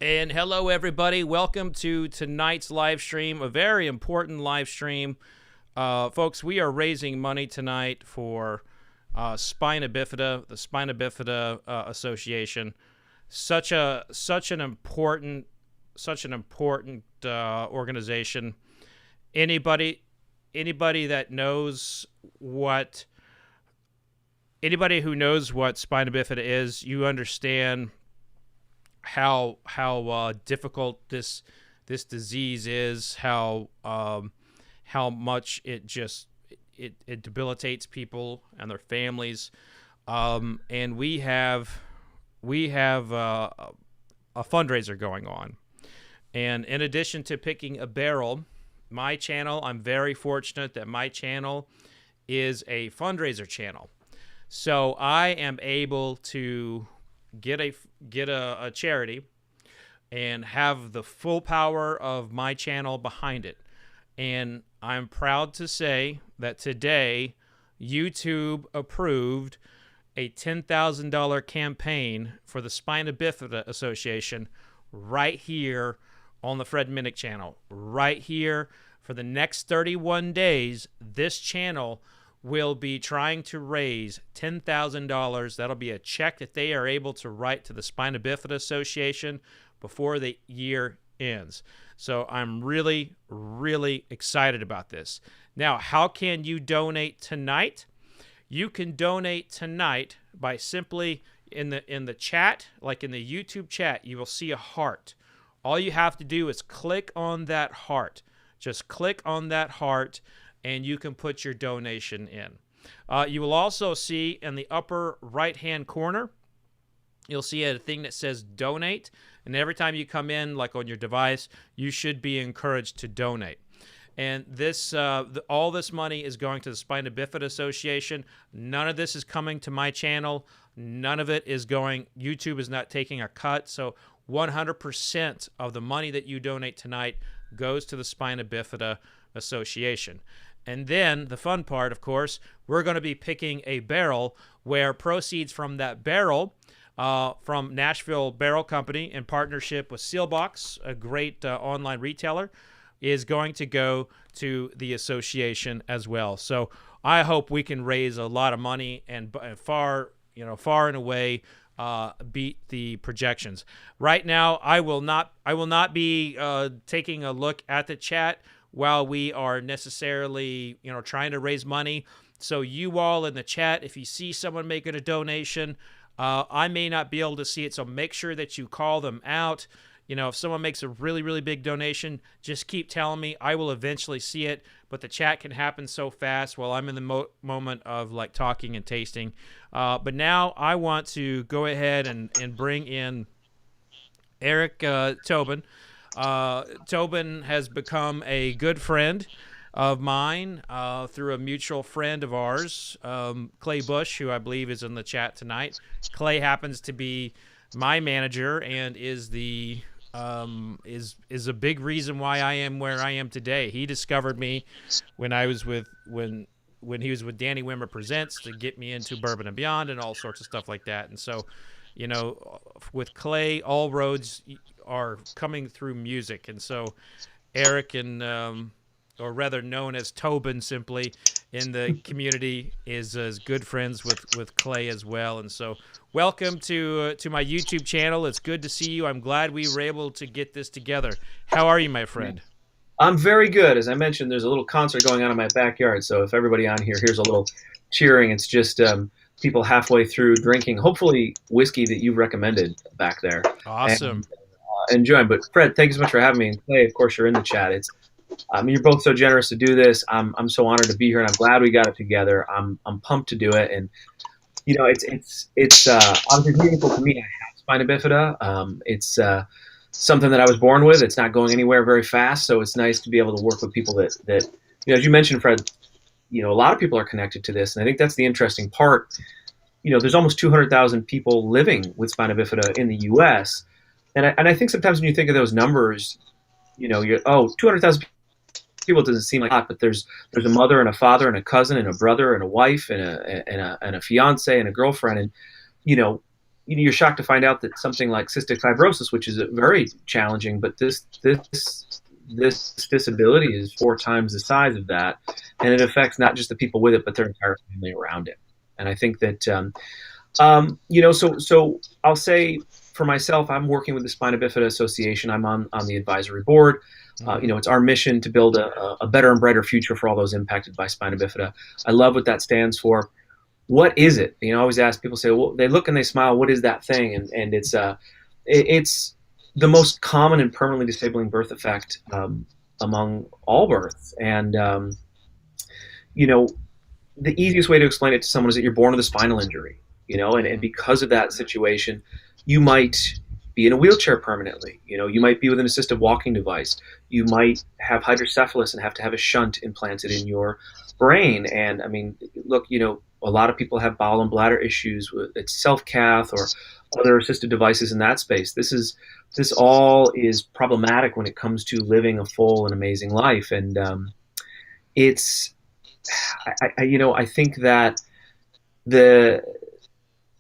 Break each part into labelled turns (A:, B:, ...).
A: And hello, everybody. Welcome to tonight's live stream, a very important live stream. Folks, we are raising money tonight for Spina Bifida, the Spina Bifida Association. Such an important organization. Anybody, anybody that knows what, anybody who knows what Spina Bifida is, you understand how difficult this disease is, how much it debilitates people and their families, and we have a fundraiser going on. And in addition to picking a barrel, my channel, I'm very fortunate that my channel is a fundraiser channel. So I am able to get a charity and have the full power of my channel behind it. And I'm proud to say that today YouTube approved a $10,000 campaign for the Spina Bifida Association right here on the Fred Minnick channel. Right here for the next 31 days, this channel will be trying to raise $10,000. That'll be a check that they are able to write to the Spina Bifida Association before the year ends. So I'm really, really excited about this. Now, how can you donate tonight? You can donate tonight by simply in the chat, like in the YouTube chat, you will see a heart. All you have to do is click on that heart. Just click on that heart and you can put your donation in. You will also see in the upper right-hand corner, you'll see a thing that says donate. And every time you come in, like on your device, you should be encouraged to donate. And this, all this money is going to the Spina Bifida Association. None of this is coming to my channel. None of it is going, YouTube is not taking a cut. So 100% of the money that you donate tonight goes to the Spina Bifida Association. And then the fun part, of course, we're going to be picking a barrel where proceeds from that barrel from Nashville Barrel Company in partnership with Sealbox, a great online retailer, is going to go to the association as well. So I hope we can raise a lot of money and far and away beat the projections. Right now, I will not be taking a look at the chat while we are necessarily trying to raise money. So you all in the chat, if you see someone making a donation, I may not be able to see it, so make sure that you call them out. If someone makes a really, really big donation, just keep telling me. I will eventually see it, but the chat can happen so fast while I'm in the moment of like talking and tasting. But now I want to go ahead and bring in Eric Tobin. Tobin has become a good friend of mine through a mutual friend of ours, Clay Bush, who I believe is in the chat tonight. Clay happens to be my manager and is the is a big reason why I am where I am today. He discovered me when I was when he was with Danny Wimmer Presents to get me into Bourbon and Beyond and all sorts of stuff like that. And so, with Clay, all roads are coming through music. And so Eric and or rather known as Tobin simply in the community, is good friends with Clay as well. And so welcome to my YouTube channel. It's good to see you. I'm glad we were able to get this together. How are you, my friend?
B: I'm very good. As I mentioned, there's a little concert going on in my backyard. So if everybody on here hears a little cheering, it's just people halfway through drinking, hopefully whiskey that you've recommended back there.
A: Awesome.
B: And enjoying. But Fred, thank you so much for having me. And Clay, of course, you're in the chat. You're both so generous to do this. I'm so honored to be here, and I'm glad we got it together. I'm pumped to do it, and it's obviously meaningful to me. I have spina bifida. It's something that I was born with. It's not going anywhere very fast, so it's nice to be able to work with people that as you mentioned, Fred. A lot of people are connected to this, and I think that's the interesting part. There's almost 200,000 people living with spina bifida in the U.S., and I think sometimes when you think of those numbers, you're 200,000 people doesn't seem like a lot, but there's a mother and a father and a cousin and a brother and a wife and a fiance and a girlfriend, and you're shocked to find out that something like cystic fibrosis, which is very challenging, but this disability is 4 times the size of that, and it affects not just the people with it, but their entire family around it. And I think that so I'll say for myself, I'm working with the Spina Bifida Association. I'm on the advisory board. It's our mission to build a better and brighter future for all those impacted by spina bifida. I love what that stands for. What is it? I always ask people, say, well, they look and they smile. What is that thing? And it's the most common and permanently disabling birth effect among all births. And the easiest way to explain it to someone is that you're born with a spinal injury. And because of that situation, you might be in a wheelchair permanently. You might be with an assistive walking device. You might have hydrocephalus and have to have a shunt implanted in your brain. And I mean, look, a lot of people have bowel and bladder issues with it's self-cath or other assistive devices in that space. This all is problematic when it comes to living a full and amazing life. And I think that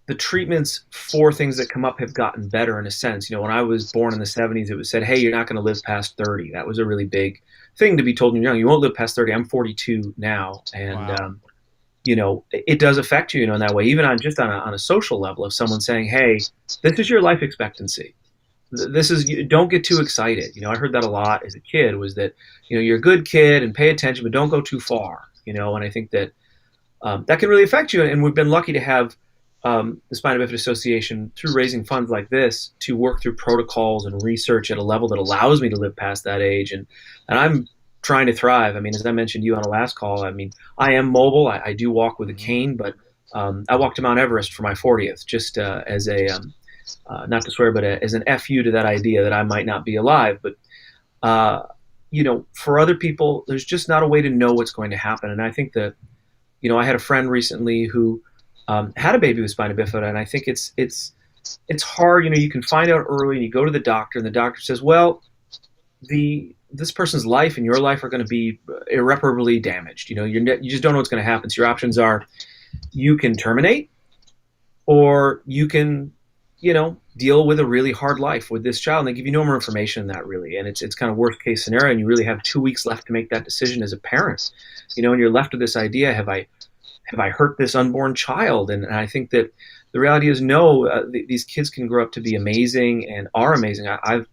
B: the treatments for things that come up have gotten better in a sense. When I was born in the 70s, it was said, hey, you're not going to live past 30. That was a really big thing to be told when you're young. You won't live past 30. I'm 42 now. And,
A: wow.
B: It does affect you, in that way, even on a social level of someone saying, hey, this is your life expectancy. Don't get too excited. I heard that a lot as a kid, was that, you're a good kid and pay attention, but don't go too far, and I think that that can really affect you. And we've been lucky to have the Spina Bifida Association, through raising funds like this, to work through protocols and research at a level that allows me to live past that age. And I'm trying to thrive. I mean, as I mentioned to you on the last call, I mean, I am mobile. I do walk with a cane, but I walked to Mount Everest for my 40th, just as a, not to swear, but as an FU to that idea that I might not be alive. But, for other people, there's just not a way to know what's going to happen. And I think that, I had a friend recently who had a baby with spina bifida, and I think it's hard. You can find out early, and you go to the doctor, and the doctor says, well, this person's life and your life are going to be irreparably damaged. You just don't know what's going to happen. So your options are, you can terminate, or you can, deal with a really hard life with this child. And they give you no more information than that, really. And it's kind of worst case scenario. And you really have 2 weeks left to make that decision as a parent, and you're left with this idea, have I hurt this unborn child? And I think that the reality is, no, these kids can grow up to be amazing and are amazing. I've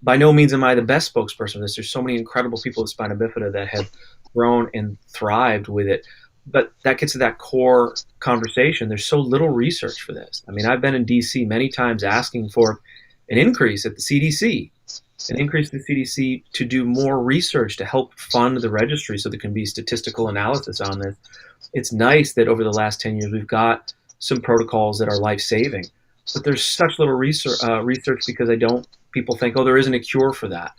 B: by no means am I the best spokesperson for this. There's so many incredible people with spina bifida that have grown and thrived with it. But that gets to that core conversation. There's so little research for this. I mean, I've been in D.C. many times asking for an increase at the CDC, to do more research to help fund the registry so there can be statistical analysis on this. It's nice that over the last 10 years we've got some protocols that are life-saving, but there's such little research because people think, oh, there isn't a cure for that.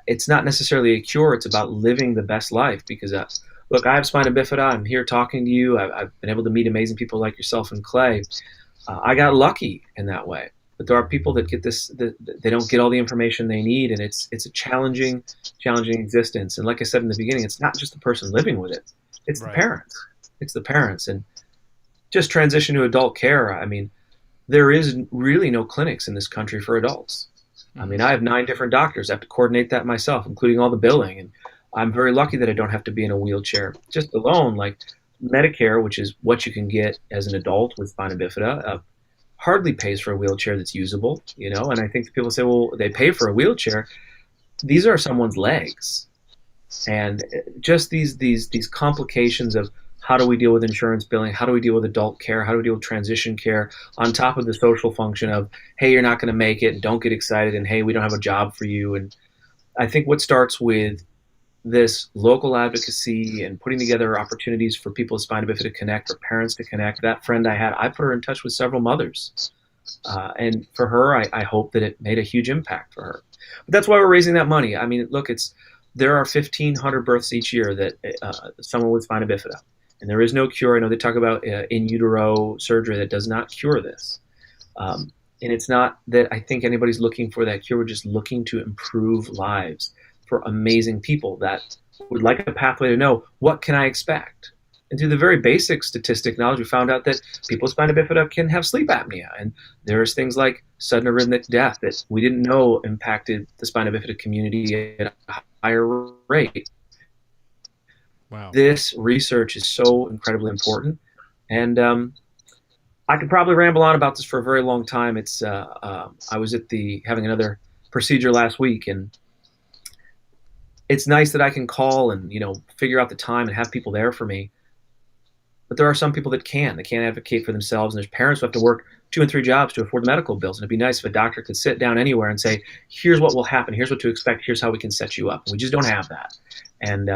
B: It's not necessarily a cure. It's about living the best life, because look, I have spina bifida. I'm here talking to you. I've been able to meet amazing people like yourself and Clay. I got lucky in that way. But there are people that get this, they don't get all the information they need, and it's a challenging existence. And like I said in the beginning, it's not just the person living with it. It's
A: Right.
B: the parents. It's the parents. And just transition to adult care. I mean, there is really no clinics in this country for adults. I mean, I have 9 different doctors. I have to coordinate that myself, including all the billing. And I'm very lucky that I don't have to be in a wheelchair. Just alone, like Medicare, which is what you can get as an adult with spina bifida, hardly pays for a wheelchair that's usable, And I think people say, well, they pay for a wheelchair. These are someone's legs. And just these complications of how do we deal with insurance billing? How do we deal with adult care? How do we deal with transition care, on top of the social function of, hey, you're not going to make it, and don't get excited, and hey, we don't have a job for you. And I think what starts with this local advocacy and putting together opportunities for people with spina bifida to connect, or parents to connect. That friend I had, I put her in touch with several mothers. And for her, I hope that it made a huge impact for her. But that's why we're raising that money. I mean, look, there are 1,500 births each year that someone with spina bifida. And there is no cure. I know they talk about in utero surgery that does not cure this. And it's not that I think anybody's looking for that cure. We're just looking to improve lives for amazing people that would like a pathway to know, what can I expect? And through the very basic statistic knowledge, we found out that people with spina bifida can have sleep apnea. And there's things like sudden arrhythmic death that we didn't know impacted the spina bifida community at a higher rate.
A: Wow.
B: This research is so incredibly important. And I could probably ramble on about this for a very long time. I was having another procedure last week, and it's nice that I can call and, figure out the time and have people there for me. But there are some people that can't advocate for themselves, and there's parents who have to work 2 and 3 jobs to afford the medical bills. And it'd be nice if a doctor could sit down anywhere and say, here's what will happen, here's what to expect, here's how we can set you up. We just don't have that. And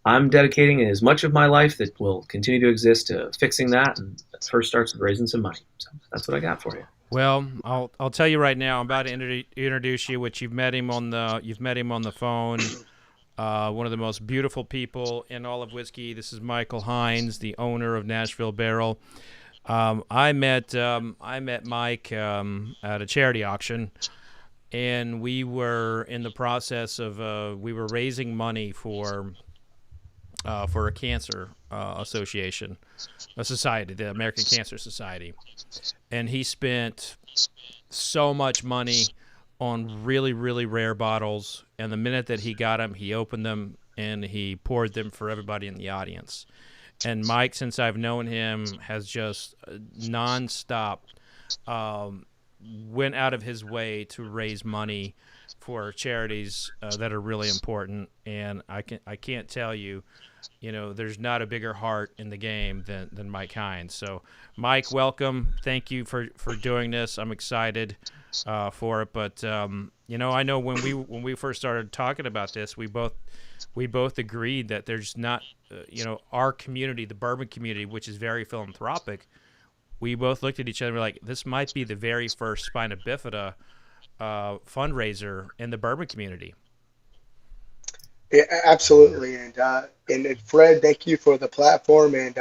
B: I'm dedicating as much of my life that will continue to exist to fixing that. And that first starts with raising some money. So that's what I got for you.
A: Well, I'll tell you right now. I'm about to introduce you, which you've met him on the phone. One of the most beautiful people in all of whiskey. This is Michael Hines, the owner of Nashville Barrel. I met Mike at a charity auction, and we were in the process of we were raising money for a cancer association, a society, the American Cancer Society. And he spent so much money on really, really rare bottles. And the minute that he got them, he opened them and he poured them for everybody in the audience. And Mike, since I've known him, has just nonstop went out of his way to raise money for charities that are really important. And I can't tell you, there's not a bigger heart in the game than Mike Hines. So, Mike, welcome. Thank you for doing this. I'm excited for it. But I know when we first started talking about this, we both agreed that there's not, our community, the bourbon community, which is very philanthropic. We both looked at each other and were like, this might be the very first Spina Bifida fundraiser in the bourbon community.
C: Yeah, absolutely. And Fred, thank you for the platform. And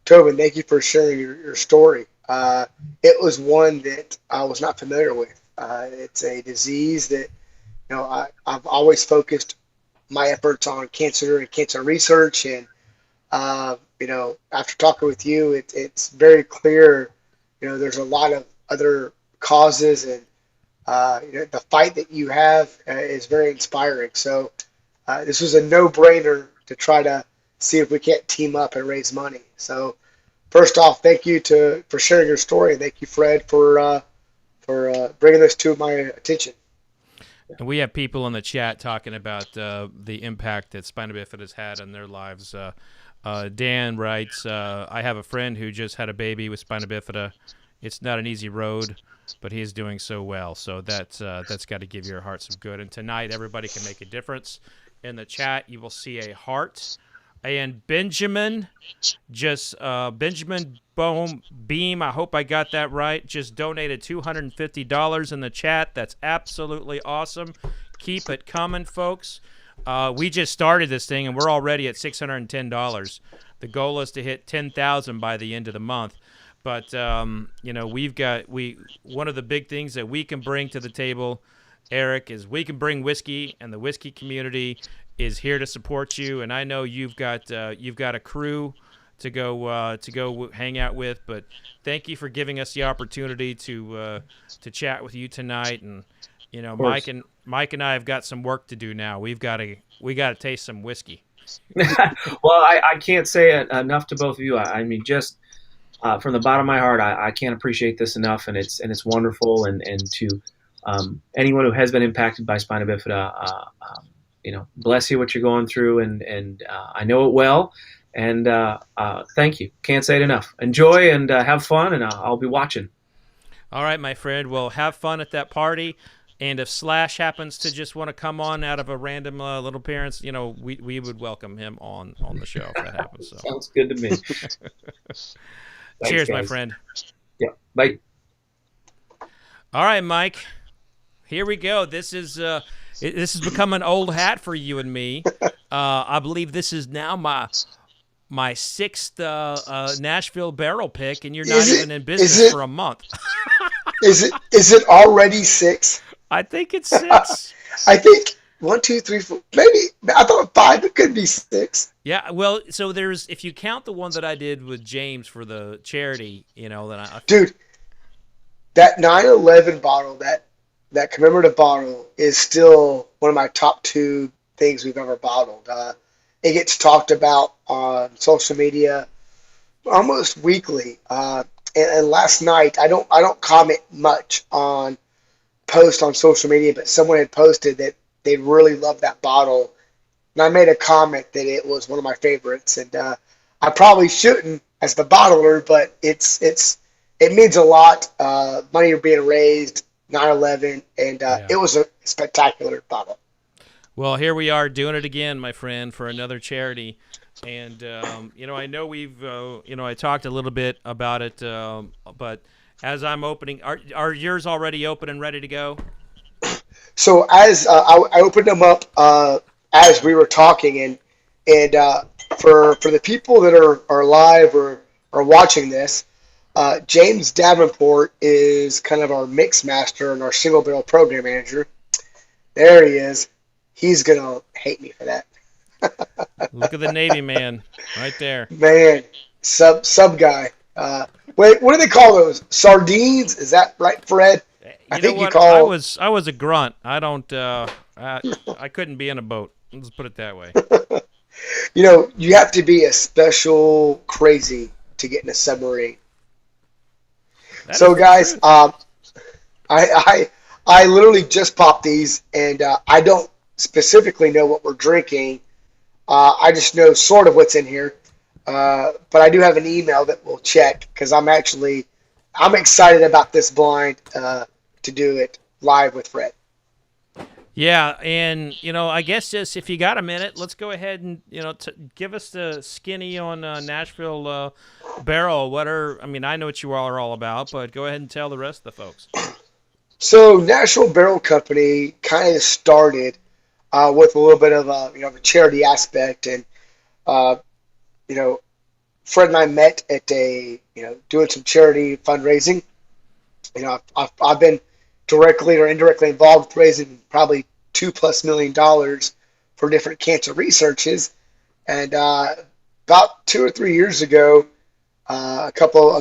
C: Tobin, thank you for sharing your story. It was one that I was not familiar with. It's a disease that, I've always focused my efforts on cancer and cancer research. And, after talking with you, it's very clear, there's a lot of other causes, and, the fight that you have is very inspiring. So, this was a no-brainer to try to see if we can't team up and raise money. So, first off, thank you for sharing your story, and thank you, Fred, for bringing this to my attention.
A: And we have people in the chat talking about the impact that Spina Bifida has had on their lives. Dan writes, I have a friend who just had a baby with Spina Bifida. It's not an easy road, but he is doing so well. So that's got to give your heart some good. And tonight, everybody can make a difference. In the chat, you will see a heart. And Benjamin Beam, I hope I got that right, just donated $250 in the chat. That's absolutely awesome. Keep it coming, folks. We just started this thing, and we're already at $610. The goal is to hit 10,000 by the end of the month. But, one of the big things that we can bring to the table, Eric, is we can bring whiskey, and the whiskey community is here to support you. And I know you've got a crew to go hang out with. But thank you for giving us the opportunity to chat with you tonight. And Mike and I have got some work to do now. We got to taste some whiskey.
B: Well, I can't say enough to both of you. I mean, just from the bottom of my heart, I can't appreciate this enough, and it's wonderful. And to anyone who has been impacted by Spina Bifida, bless you what you're going through, and I know it well. And thank you. Can't say it enough. Enjoy and have fun, and I'll be watching.
A: All right, my friend. Well, have fun at that party. And if Slash happens to just want to come on out of a random little appearance, we would welcome him on the show if that happens. So.
B: Sounds good to me.
A: Cheers, my friend.
B: Yeah, bye.
A: All right, Mike. Here we go. This is become an old hat for you and me. I believe this is now my sixth Nashville barrel pick, and you're not even in business for a month.
C: Is it already 6?
A: I think it's 6.
C: I think 1, 2, 3, 4. Maybe I thought 5. It could be 6.
A: Yeah, well, so there's if you count the one that I did with James for the charity, then I
C: Dude, that 9/11 bottle, that commemorative bottle, is still one of my top 2 things we've ever bottled. It gets talked about on social media almost weekly. And last night, I don't comment much on posts on social media, but someone had posted that they really loved that bottle, and I made a comment that it was one of my favorites. And I probably shouldn't as the bottler, but it means a lot. Money are being raised, 9/11, and
A: Yeah.
C: it was a spectacular bottle.
A: Well, here we are doing it again, my friend, for another charity. And, I know I talked a little bit about it, but as I'm opening, are yours already open and ready to go?
C: So as I opened them up as we were talking, and for the people that are live or watching this, James Davenport is kind of our mix master and our single barrel program manager. There he is. He's gonna hate me for that.
A: Look at the Navy man right there.
C: Man, sub guy. Wait, what do they call those? Sardines? Is that right, Fred? I think you call.
A: I was a grunt. I don't. I couldn't be in a boat. Let's put it that way.
C: You have to be a special crazy to get in a submarine. So, guys, I literally just popped these, and I don't specifically know what we're drinking. I just know sort of what's in here, but I do have an email that we'll check because I'm excited about this blind to do it live with Fred.
A: Yeah, and I guess just if you got a minute, let's go ahead and give us the skinny on Nashville Barrel. I know what you all are all about, but go ahead and tell the rest of the folks.
C: So Nashville Barrel Company kind of started with a little bit of a charity aspect, and Fred and I met at doing some charity fundraising. I've been directly or indirectly involved with raising probably $2+ million for different cancer researches, and about 2 or 3 years ago, a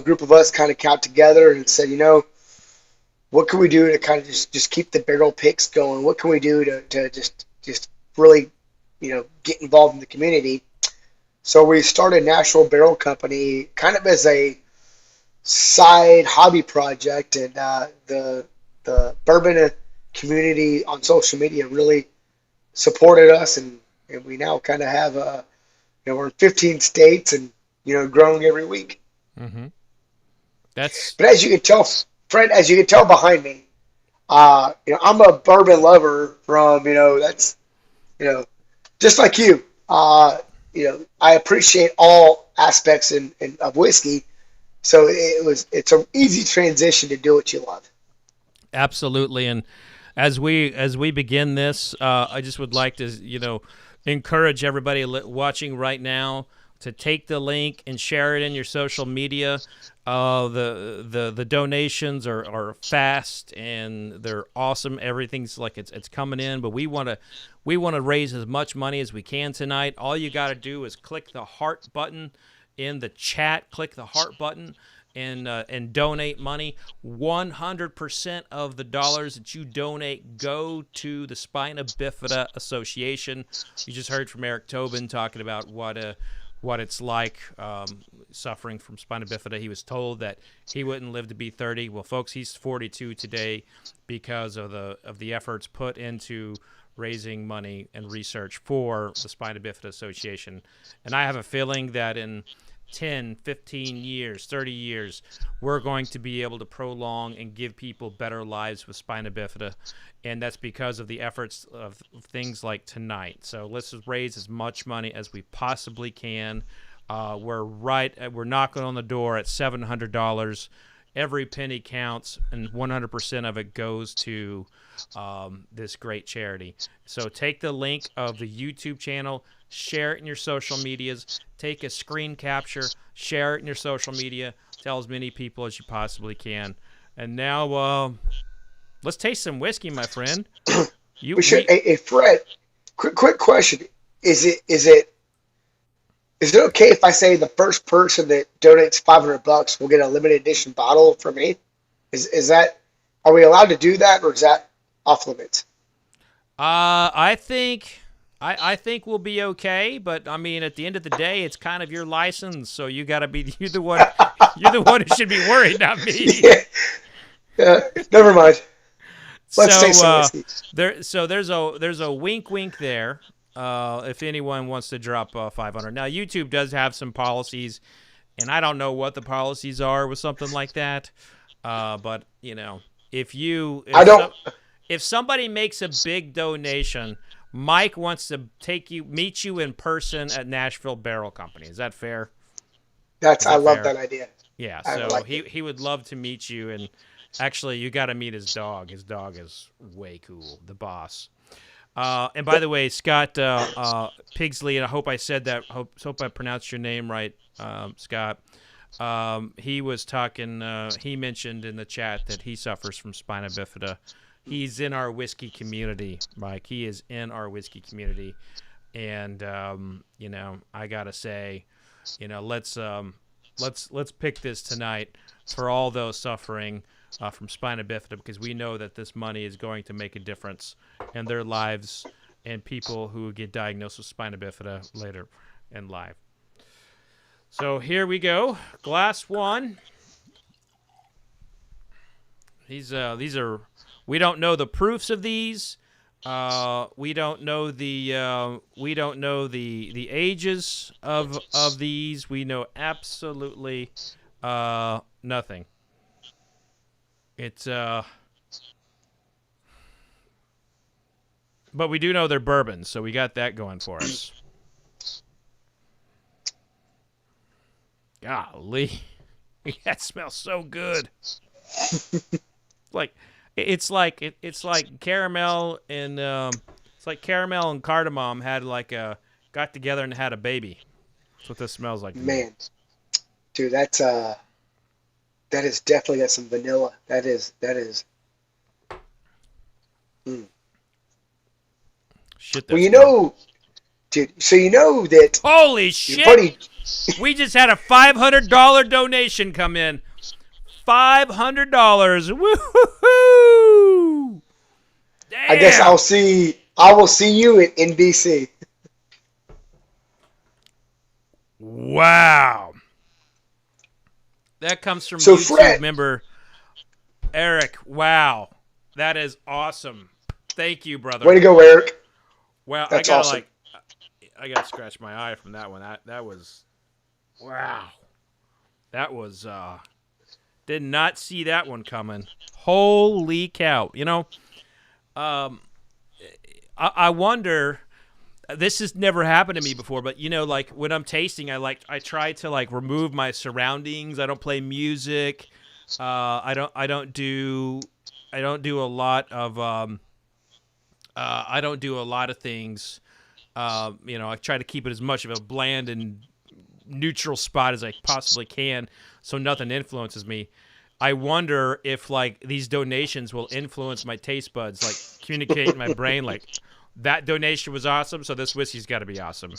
C: group of us kind of got together and said, what can we do to kind of just keep the barrel picks going? What can we do to just really, get involved in the community? So we started Nashville Barrel Company kind of as a side hobby project, and the bourbon community on social media really supported us, and we now kind of have we're in 15 states and growing every week.
A: Mm-hmm.
C: But as you can tell, Fred, behind me, I'm a bourbon lover from that's just like you. I appreciate all aspects of whiskey, so it's an easy transition to do what you love.
A: Absolutely, and as we begin this, I just would like to encourage everybody watching right now to take the link and share it in your social media. The donations are fast and they're awesome. Everything's like it's coming in, but we want to raise as much money as we can tonight. All you got to do is click the heart button in the chat. Click the heart button and donate money. 100% of the dollars that you donate go to the Spina Bifida Association. You just heard from Eric Tobin talking about what it's like suffering from spina bifida. He was told that he wouldn't live to be 30. Well, folks, he's 42 today because of the efforts put into raising money and research for the Spina Bifida Association. And I have a feeling that in 10, 15 years, 30 years, we're going to be able to prolong and give people better lives with spina bifida, and that's because of the efforts of things like tonight. So let's just raise as much money as we possibly can. We're knocking on the door at $700. Every penny counts, and 100% of it goes to this great charity. So take the link of the YouTube channel, share it in your social medias, take a screen capture, share it in your social media, tell as many people as you possibly can. And now let's taste some whiskey, my friend.
C: We should. Hey, Fred, quick question: is it okay if I say the first person that donates $500 will get a limited edition bottle from me? Is that, are we allowed to do that, or is that off limits?
A: I think we'll be okay, but I mean, at the end of the day, it's kind of your license, so you're the one who should be worried, not me.
C: Never mind. Let's
A: so,
C: say some whiskey.
A: There's a wink there. If anyone wants to drop 500. Now, YouTube does have some policies, and I don't know what the policies are with something like that. But you know, if somebody makes a big donation, Mike wants to meet you in person at Nashville Barrel Company. Is that fair?
C: I love that idea.
A: Yeah, so he would love to meet you, and actually, you got to meet his dog. His dog is way cool, the boss. And by the way, Scott Pigsley, and I hope I said that. Hope I pronounced your name right, Scott. He was talking. He mentioned in the chat that he suffers from spina bifida. He's in our whiskey community, Mike. He is in our whiskey community, and you know, I gotta say, you know, let's pick this tonight for all those suffering from spina bifida, because we know that this money is going to make a difference in their lives and people who get diagnosed with spina bifida later in life. So here we go. Glass one. These are, we don't know the proofs of these. We don't know the ages of these. We know absolutely nothing. It's but we do know they're bourbons, so we got that going for us. Golly, that smells so good. It's like caramel and it's like caramel and cardamom got together and had a baby. That's what this smells like.
C: Man, dude, that is definitely got some vanilla. That is.
A: Shit.
C: Well, you know, dude. So you know that.
A: Holy shit! We just had a $500 donation come in. $500. Woo-hoo-hoo! Damn.
C: I guess I will see you in NBC.
A: Wow. That comes from
C: So
A: YouTube
C: Fred,
A: member Eric. Wow. That is awesome. Thank you, brother.
C: Way to go, Eric.
A: Well,
C: That's
A: I
C: awesome.
A: gotta scratch my eye from that one. That was, wow. That was, did not see that one coming. Holy cow. You know, I wonder, this has never happened to me before, but you know, like when I'm tasting, I try to like remove my surroundings. I don't play music. I don't do a lot of things. You know, I try to keep it as much of a bland and neutral spot as I possibly can, so nothing influences me. I wonder if like these donations will influence my taste buds, like communicate in my brain, like that donation was awesome, so this whiskey's got to be awesome.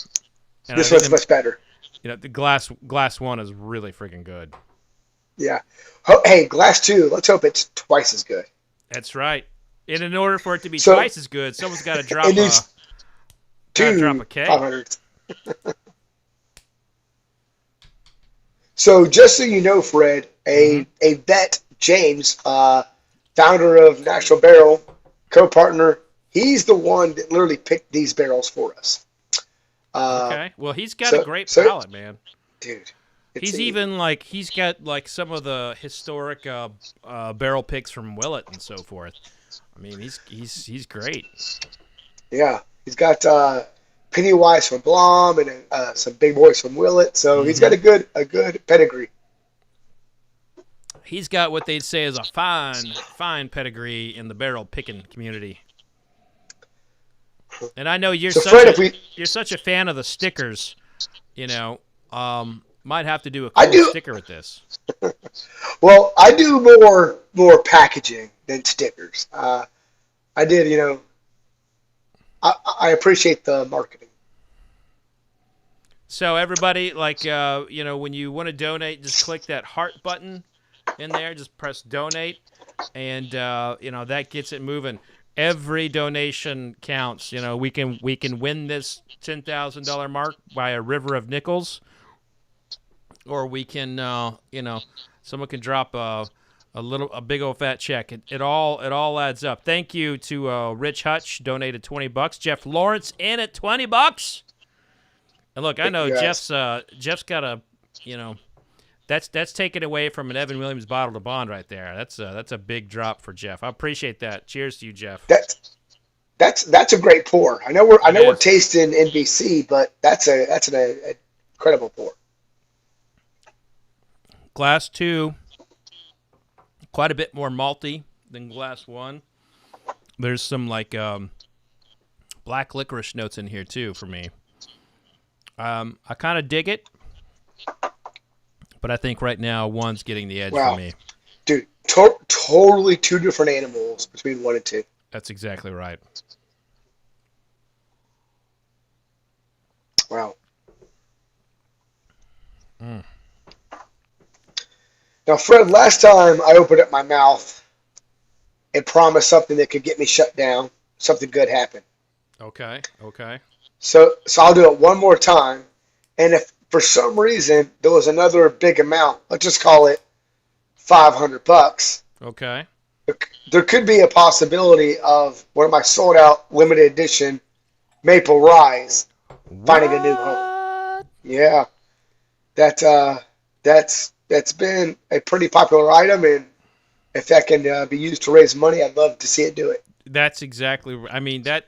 A: And
C: this one's much better.
A: You know, the glass one is really freaking good.
C: Yeah. Hey, glass two. Let's hope it's twice as good.
A: That's right. And in order for it to be twice as good, someone's got to drop a K.
C: 500. So just so you know, Fred, a vet, James, founder of National Barrel, co-partner, he's the one that literally picked these barrels for us.
A: Okay. Well, he's got a great palate, man.
C: Dude.
A: He's got like some of the historic barrel picks from Willett and so forth. I mean, he's great.
C: Yeah. He's got Pennywise from Blom and some big boys from Willett, so he's got a good pedigree.
A: He's got what they'd say is a fine pedigree in the barrel picking community. And I know you're such a fan of the stickers, you know. Might have to do a cool sticker with this.
C: Well, I do more packaging than stickers. I did, you know, I appreciate the marketing.
A: So everybody, like, when you want to donate, just click that heart button in there. Just press donate, and that gets it moving. Every donation counts. We can win this $10,000 mark by a river of nickels, or we can, someone can drop a big old fat check. It all adds up. Thank you to Rich Hutch, donated $20. Jeff Lawrence in at $20. And look, I know Jeff's got a, that's taken away from an Evan Williams bottle to bond right there. That's a big drop for Jeff. I appreciate that. Cheers to you, Jeff.
C: That's a great pour. I know we're tasting NBC, but that's an incredible pour.
A: Glass 2, quite a bit more malty than glass 1. There's some like black licorice notes in here too for me. I kind of dig it, but I think right now 1's getting the edge for me.
C: Dude, totally two different animals between 1 and 2.
A: That's exactly right.
C: Wow. Now, Fred, last time I opened up my mouth and promised something that could get me shut down, something good happened.
A: Okay.
C: So I'll do it one more time. And if for some reason there was another big amount, let's just call it $500.
A: Okay.
C: There could be a possibility of one of my sold out limited edition Maple Ryes finding a new home. Yeah. That's been a pretty popular item, and if that can be used to raise money, I'd love to see it do it.
A: That's exactly. I mean that.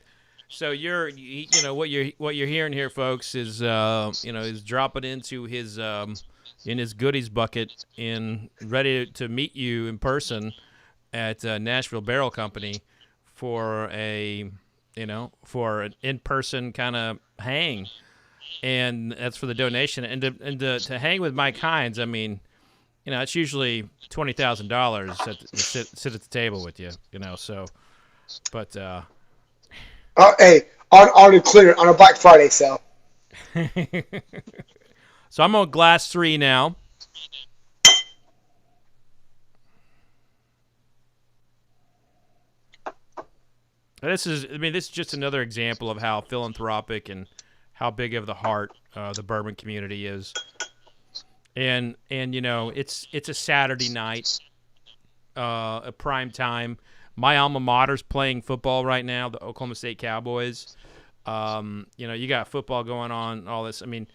A: So what you're hearing here, folks, is is dropping into his in his goodies bucket and ready to meet you in person at Nashville Barrel Company for an in-person kind of hang, and that's for the donation and to hang with Mike Hines. I mean, it's usually $20,000 to sit at the table with you, so, but.
C: Hey, on a Black Friday sale.
A: So I'm on glass 3 now. This is just another example of how philanthropic and how big of the heart the bourbon community is. And it's a Saturday night, a prime time. My alma mater's playing football right now, the Oklahoma State Cowboys. You got football going on, all this. I mean,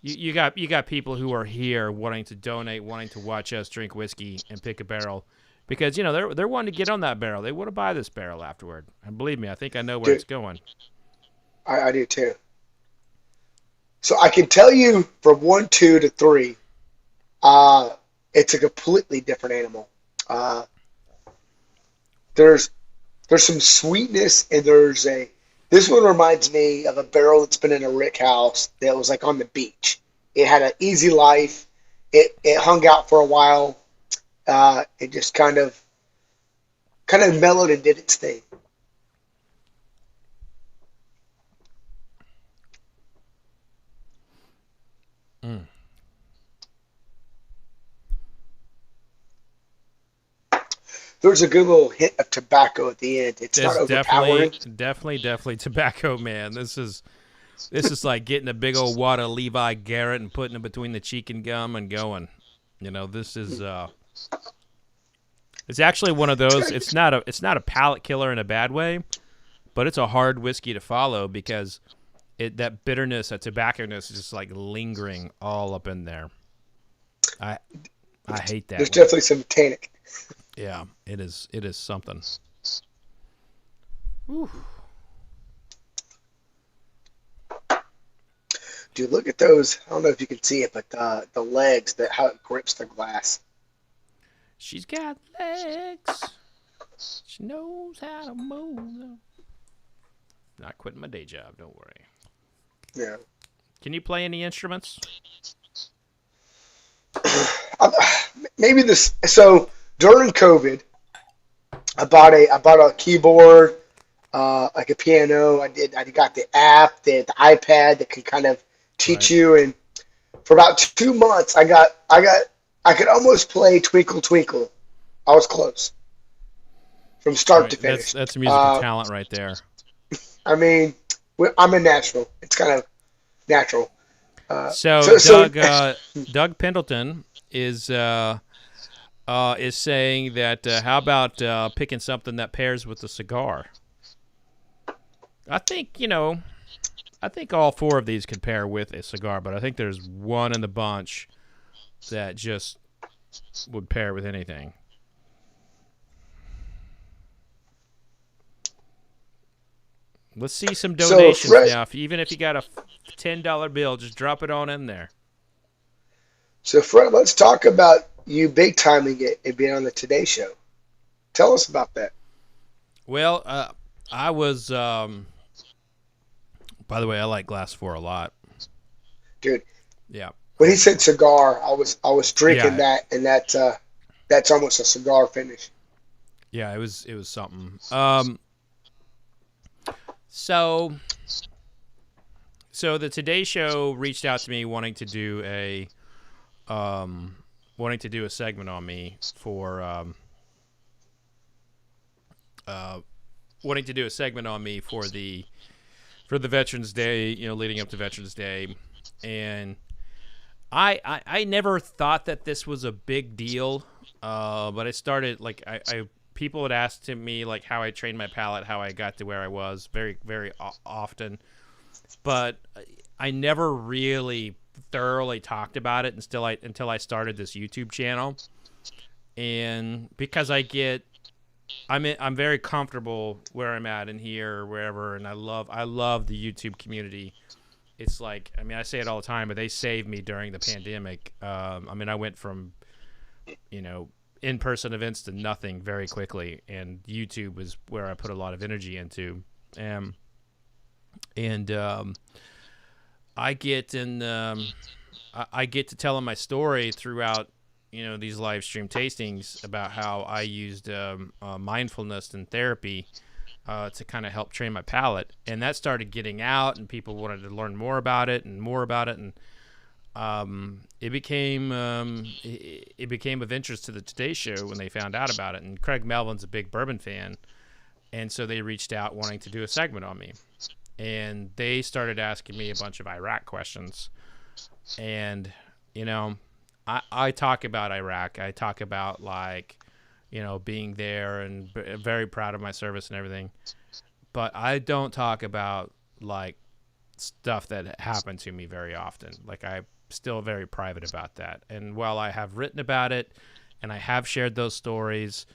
A: you got people who are here wanting to donate, wanting to watch us drink whiskey and pick a barrel, because they're wanting to get on that barrel. They want to buy this barrel afterward. And believe me, I think I know where it's going.
C: I do too. So I can tell you from 1, 2 to 3, it's a completely different animal. There's some sweetness, and this one reminds me of a barrel that's been in a rick house that was like on the beach. It had an easy life. It hung out for a while. It just kind of mellowed and did its thing. There's a good little hint of tobacco at the end. It's not overpowering.
A: Definitely tobacco, man. This is like getting a big old wad of Levi Garrett and putting it between the cheek and gum and going. This is it's actually one of those. It's not a palate killer in a bad way, but it's a hard whiskey to follow because that bitterness, that tobacco-ness is just like lingering all up in there. I hate that.
C: There's definitely some tannic.
A: Yeah, it is something. Whew.
C: Dude, look at those. I don't know if you can see it, but the legs, how it grips the glass.
A: She's got legs. She knows how to move. Not quitting my day job, don't worry.
C: Yeah.
A: Can you play any instruments?
C: Maybe this. So during COVID, I bought a keyboard, like a piano. I got the app, the iPad that can kind of teach you. And for about 2 months, I could almost play Twinkle Twinkle. I was close from start to finish.
A: That's musical talent right there.
C: I mean, I'm a natural. It's kind of natural.
A: So Doug Pendleton is saying that how about picking something that pairs with a cigar? I think all four of these could pair with a cigar, but I think there's one in the bunch that just would pair with anything. Let's see some donations now. Even if you got a $10 bill, just drop it on in there.
C: So, Fred, let's talk about you big timing it and being on the Today Show. Tell us about that.
A: Well, I was. By the way, I like Glass 4 a lot,
C: dude.
A: Yeah.
C: When he said cigar, I was drinking that, and that's almost a cigar finish.
A: Yeah, it was something. So the Today Show reached out to me wanting to do a segment on me for the Veterans Day, leading up to Veterans Day, and I never thought that this was a big deal, but I started people had asked me like how I trained my palate, how I got to where I was very, very often, but I never really thoroughly talked about it until I started this YouTube channel, and because I'm very comfortable where I'm at in here or wherever, and I love the YouTube community. It's like, I say it all the time, but they saved me during the pandemic. I went from in-person events to nothing very quickly, and YouTube was where I put a lot of energy into. And I get to telling my story throughout these live stream tastings about how I used mindfulness and therapy to kind of help train my palate, and that started getting out, and people wanted to learn more about it, and it became of interest to the Today Show when they found out about it. And Craig Melvin's a big bourbon fan, and so they reached out wanting to do a segment on me, and they started asking me a bunch of Iraq questions, and I talk about Iraq. I talk about being there and very proud of my service and everything, but I don't talk about stuff that happened to me very often. I'm still very private about that. And while I have written about it and I have shared those stories,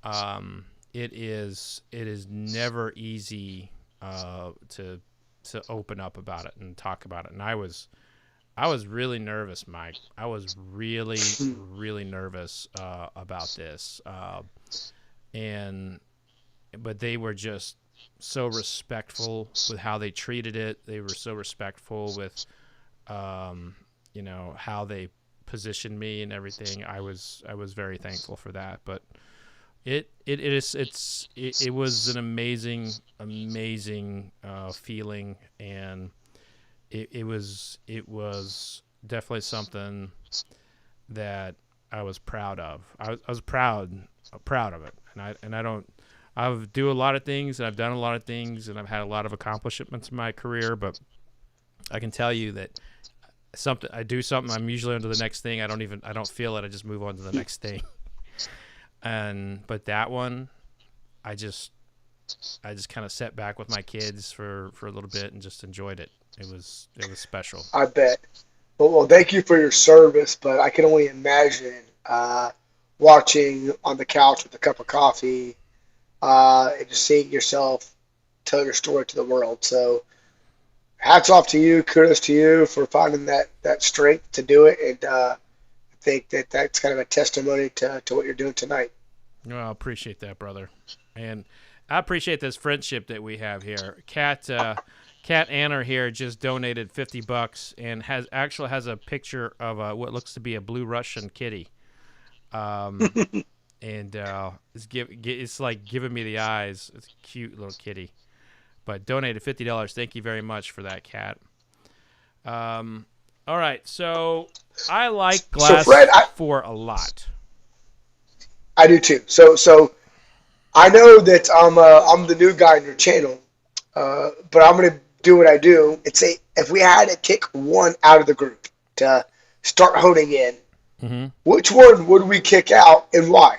A: it is never easy to open up about it and talk about it. And I was really nervous, Mike. I was really, really nervous about this. But they were just so respectful with how they treated it. They were so respectful with, how they positioned me and everything. I was very thankful for that. But it was an amazing feeling, and it was definitely something that I was proud of. I was proud of it, and I do a lot of things, and I've done a lot of things, and I've had a lot of accomplishments in my career. But I can tell you that I do something, I'm usually on to the next thing. I don't feel it. I just move on to the next thing. But that one, I just kind of sat back with my kids for a little bit and just enjoyed it. It was special.
C: I bet. Well, thank you for your service, but I can only imagine watching on the couch with a cup of coffee and just seeing yourself tell your story to the world. So hats off to you. Kudos to you for finding that strength to do it. And I think that's kind of a testimony to what you're doing tonight.
A: Well, I appreciate that, brother. And I appreciate this friendship that we have here. Kat Anner here just donated $50 and has a picture of what looks to be a blue Russian kitty. and it's like giving me the eyes. It's a cute little kitty. But donated $50. Thank you very much for that, cat. All right, so I like glass
C: Fred,
A: 4 a lot.
C: I do too. So I know that I'm the new guy on your channel, but I'm gonna do what I do and say if we had to kick one out of the group to start honing in, which one would we kick out and why?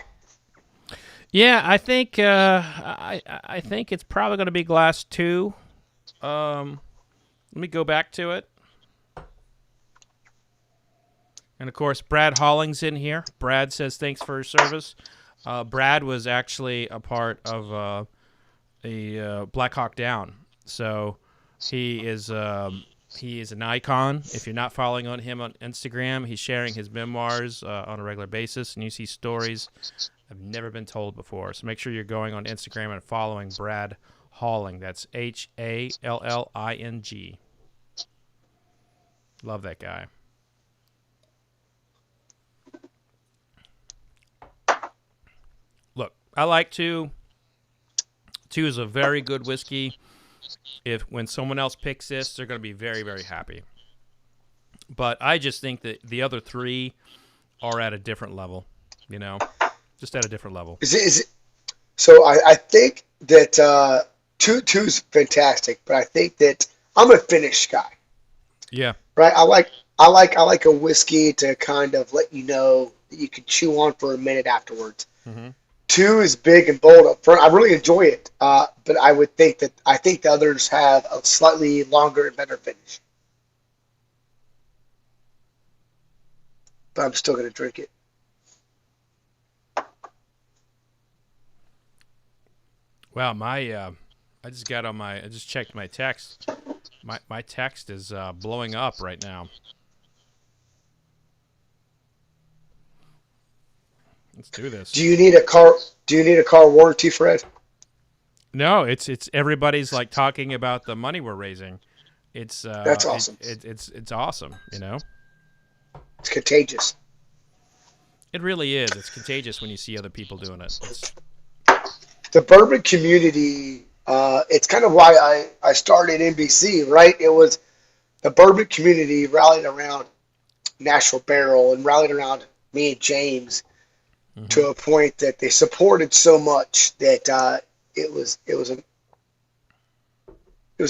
A: Yeah, I think I think it's probably going to be glass 2. Let me go back to it. And of course, Brad Holling's in here. Brad says thanks for your service. Brad was actually a part of a Black Hawk Down, so he is an icon. If you're not following on him on Instagram, he's sharing his memoirs on a regular basis, and you see stories I've never been told before. So make sure you're going on Instagram and following Brad Halling. That's Halling. Love that guy. Look, I like 2. 2 is a very good whiskey. When someone else picks this, they're going to be very, very happy. But I just think that the other 3 are at a different level, just at a different level.
C: Is it? So I think that 2 is fantastic, but I think that I'm a finish guy.
A: Yeah.
C: Right. I like a whiskey to kind of let you know that you can chew on for a minute afterwards. 2 is big and bold up front. I really enjoy it, but I think the others have a slightly longer and better finish. But I'm still going to drink it.
A: Wow, I just checked my text. My text is blowing up right now. Let's do this.
C: Do you need a car warranty, Fred?
A: No, it's everybody's like talking about the money we're raising.
C: That's awesome.
A: It's awesome,
C: It's contagious.
A: It really is. It's contagious when you see other people doing it.
C: The bourbon community, it's kind of why I started NBC, right? It was the bourbon community rallied around Nashville Barrel and rallied around me and James to a point that they supported so much that it was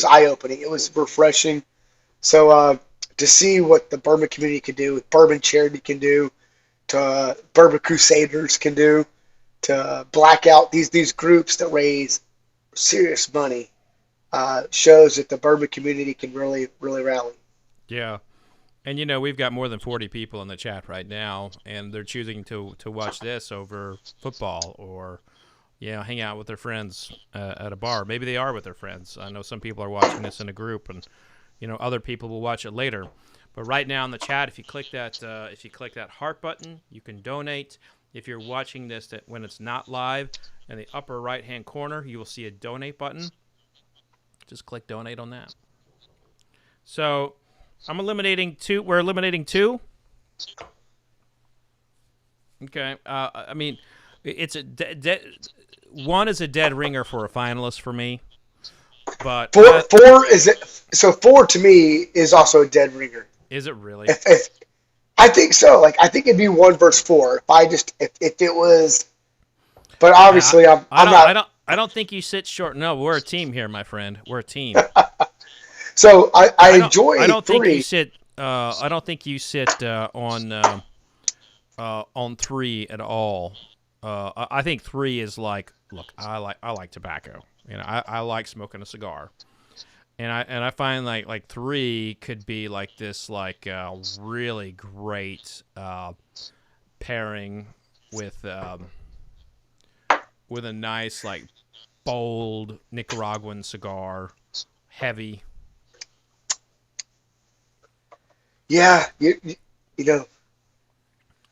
C: eye-opening. It was refreshing. So to see what the bourbon community can do, with Bourbon Charity can do, to Bourbon Crusaders can do, to Blackout, these groups that raise serious money, shows that the bourbon community can really, really rally.
A: Yeah. And, we've got more than 40 people in the chat right now, and they're choosing to watch this over football or, hang out with their friends at a bar. Maybe they are with their friends. I know some people are watching this in a group, and, other people will watch it later. But right now in the chat, if you click that heart button, you can donate. If you're watching this when it's not live, in the upper right-hand corner, you will see a donate button. Just click donate on that. So I'm eliminating 2. We're eliminating 2. Okay. I mean, it's a one is a dead ringer for a finalist for me. But
C: four is it? So 4 to me is also a dead ringer.
A: Is it really?
C: If I think so. Like I think it'd be 1 versus 4. If it was, but obviously I'm not.
A: I don't think you sit short. No, we're a team here, my friend. We're a team.
C: So I enjoy.
A: I don't
C: 3.
A: think you sit. I don't think you sit on 3 at all. I think 3 is like. Look, I like tobacco. I like smoking a cigar, and I find like 3 could be like this really great pairing with a nice bold Nicaraguan cigar, heavy.
C: Yeah, you know.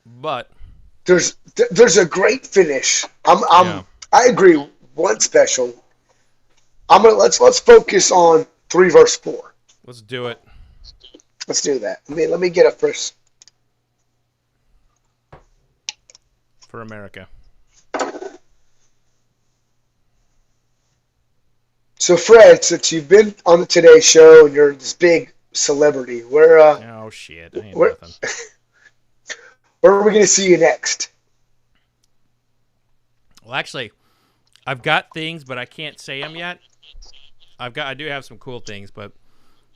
A: But
C: there's a great finish. I agree. 1 special. Let's focus on 3 versus 4.
A: Let's do it.
C: Let's do that. Let me get a first
A: for America.
C: So Fred, since you've been on the Today Show and you're this big celebrity,
A: Oh shit, I ain't
C: where
A: nothing.
C: where are we going to see you next?
A: Well, actually, I've got things, but I can't say them yet. I do have some cool things, but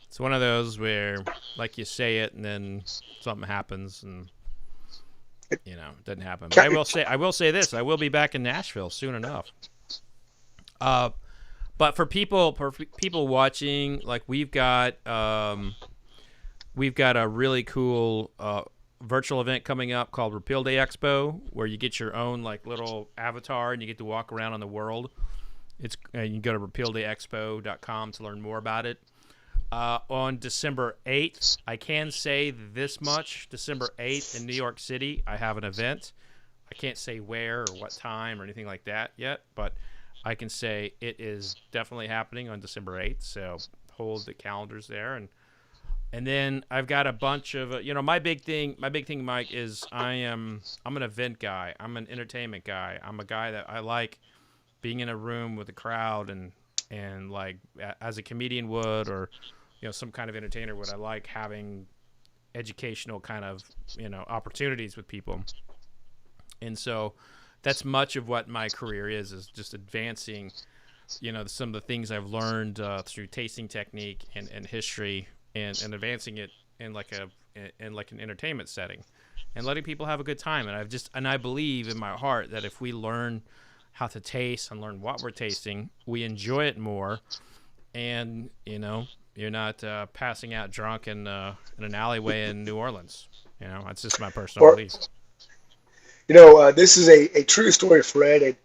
A: it's one of those where, like, you say it and then something happens, and it doesn't happen. But I will say this: I will be back in Nashville soon enough. But for people watching, like, we've got a really cool virtual event coming up called Repeal Day Expo, where you get your own, like, little avatar and you get to walk around on the world. It's you can go to repealdayexpo.com to learn more about it. On December 8th, I can say this much: December 8th in New York City, I have an event. I can't say where or what time or anything like that yet, but I can say it is definitely happening on December 8th. So hold the calendars there, and then I've got a bunch of my big thing, Mike, is I'm an event guy. I'm an entertainment guy. I'm a guy that I like being in a room with a crowd and like as a comedian would, or some kind of entertainer would. I like having educational kind of opportunities with people, and so that's much of what my career is just advancing some of the things I've learned through tasting technique and history, and advancing it in like an entertainment setting and letting people have a good time. And I believe in my heart that if we learn how to taste and learn what we're tasting, we enjoy it more, and you're not passing out drunk in an alleyway in New Orleans. That's just my personal belief.
C: This is a true story, Fred, and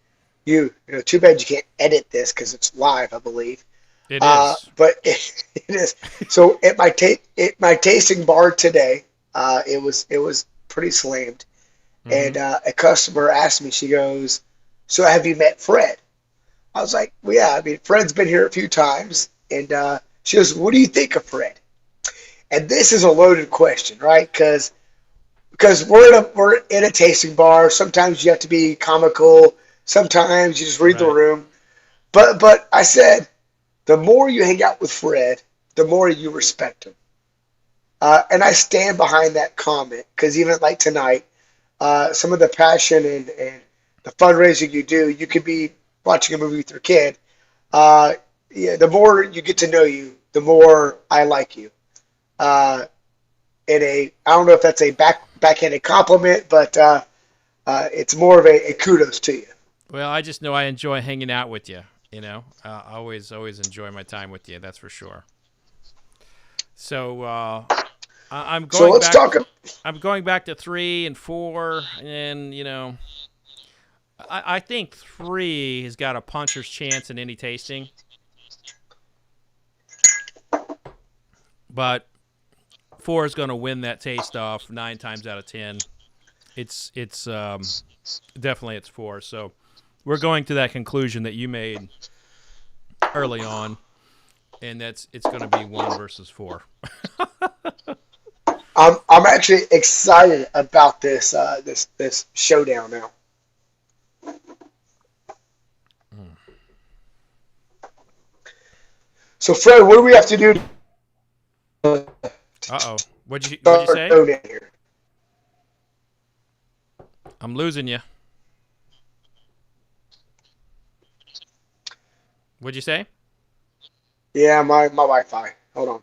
C: too bad you can't edit this because it's live, I believe.
A: It is,
C: but it is. So at my tasting bar today, it was pretty slammed, and a customer asked me. She goes, "So have you met Fred?" I was like, "Well, yeah. I mean, Fred's been here a few times." And she goes, "What do you think of Fred?" And this is a loaded question, right? Because we're in a tasting bar. Sometimes you have to be comical. Sometimes you just read the room. But I said, the more you hang out with Fred, the more you respect him. And I stand behind that comment, because even like tonight, some of the passion and the fundraising you do, you could be watching a movie with your kid. The more you get to know you, the more I like you. I don't know if that's a backhanded compliment, but it's more of a kudos to you.
A: Well, I just know I enjoy hanging out with you. I always enjoy my time with you. That's for sure. So I'm going.
C: So let's talk.
A: I'm going back to 3 and 4, and I think 3 has got a puncher's chance in any tasting, but 4 is going to win that taste off 9 times out of 10. It's definitely it's 4. So we're going to that conclusion that you made early on, and it's going to be 1 versus 4.
C: I'm actually excited about this showdown now. So Fred, what do we have to do?
A: Uh-oh. What'd you say?
C: Here?
A: I'm losing you. What'd you say?
C: Yeah, my Wi-Fi. Hold on.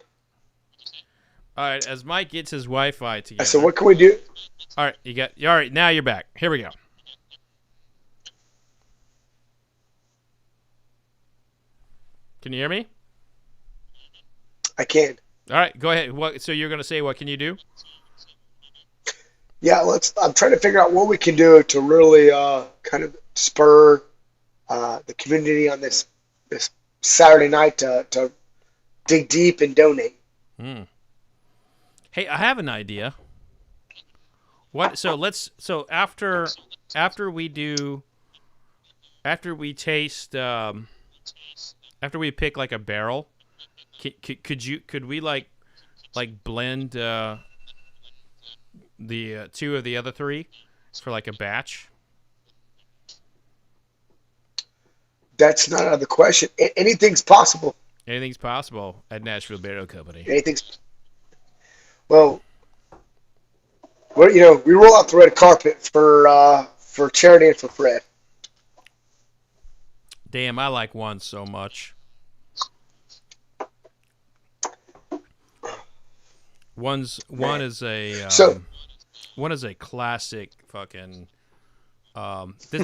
A: All right, as Mike gets his Wi-Fi together.
C: So what can we do?
A: All right, all right, now you're back. Here we go. Can you hear me?
C: I can.
A: All right, go ahead. So you're going to say, what can you do?
C: Yeah, I'm trying to figure out what we can do to really kind of spur the community on this Saturday night to dig deep and donate.
A: Hey, I have an idea. What? So after we taste, after we pick like a barrel, could we like blend the 2 of the other 3 for like a batch?
C: That's not out of the question. Anything's possible.
A: Anything's possible at Nashville Barrel Company.
C: Anything's well. We roll out the red carpet for charity and for Fred.
A: Damn, I like one so much. One is a classic fucking.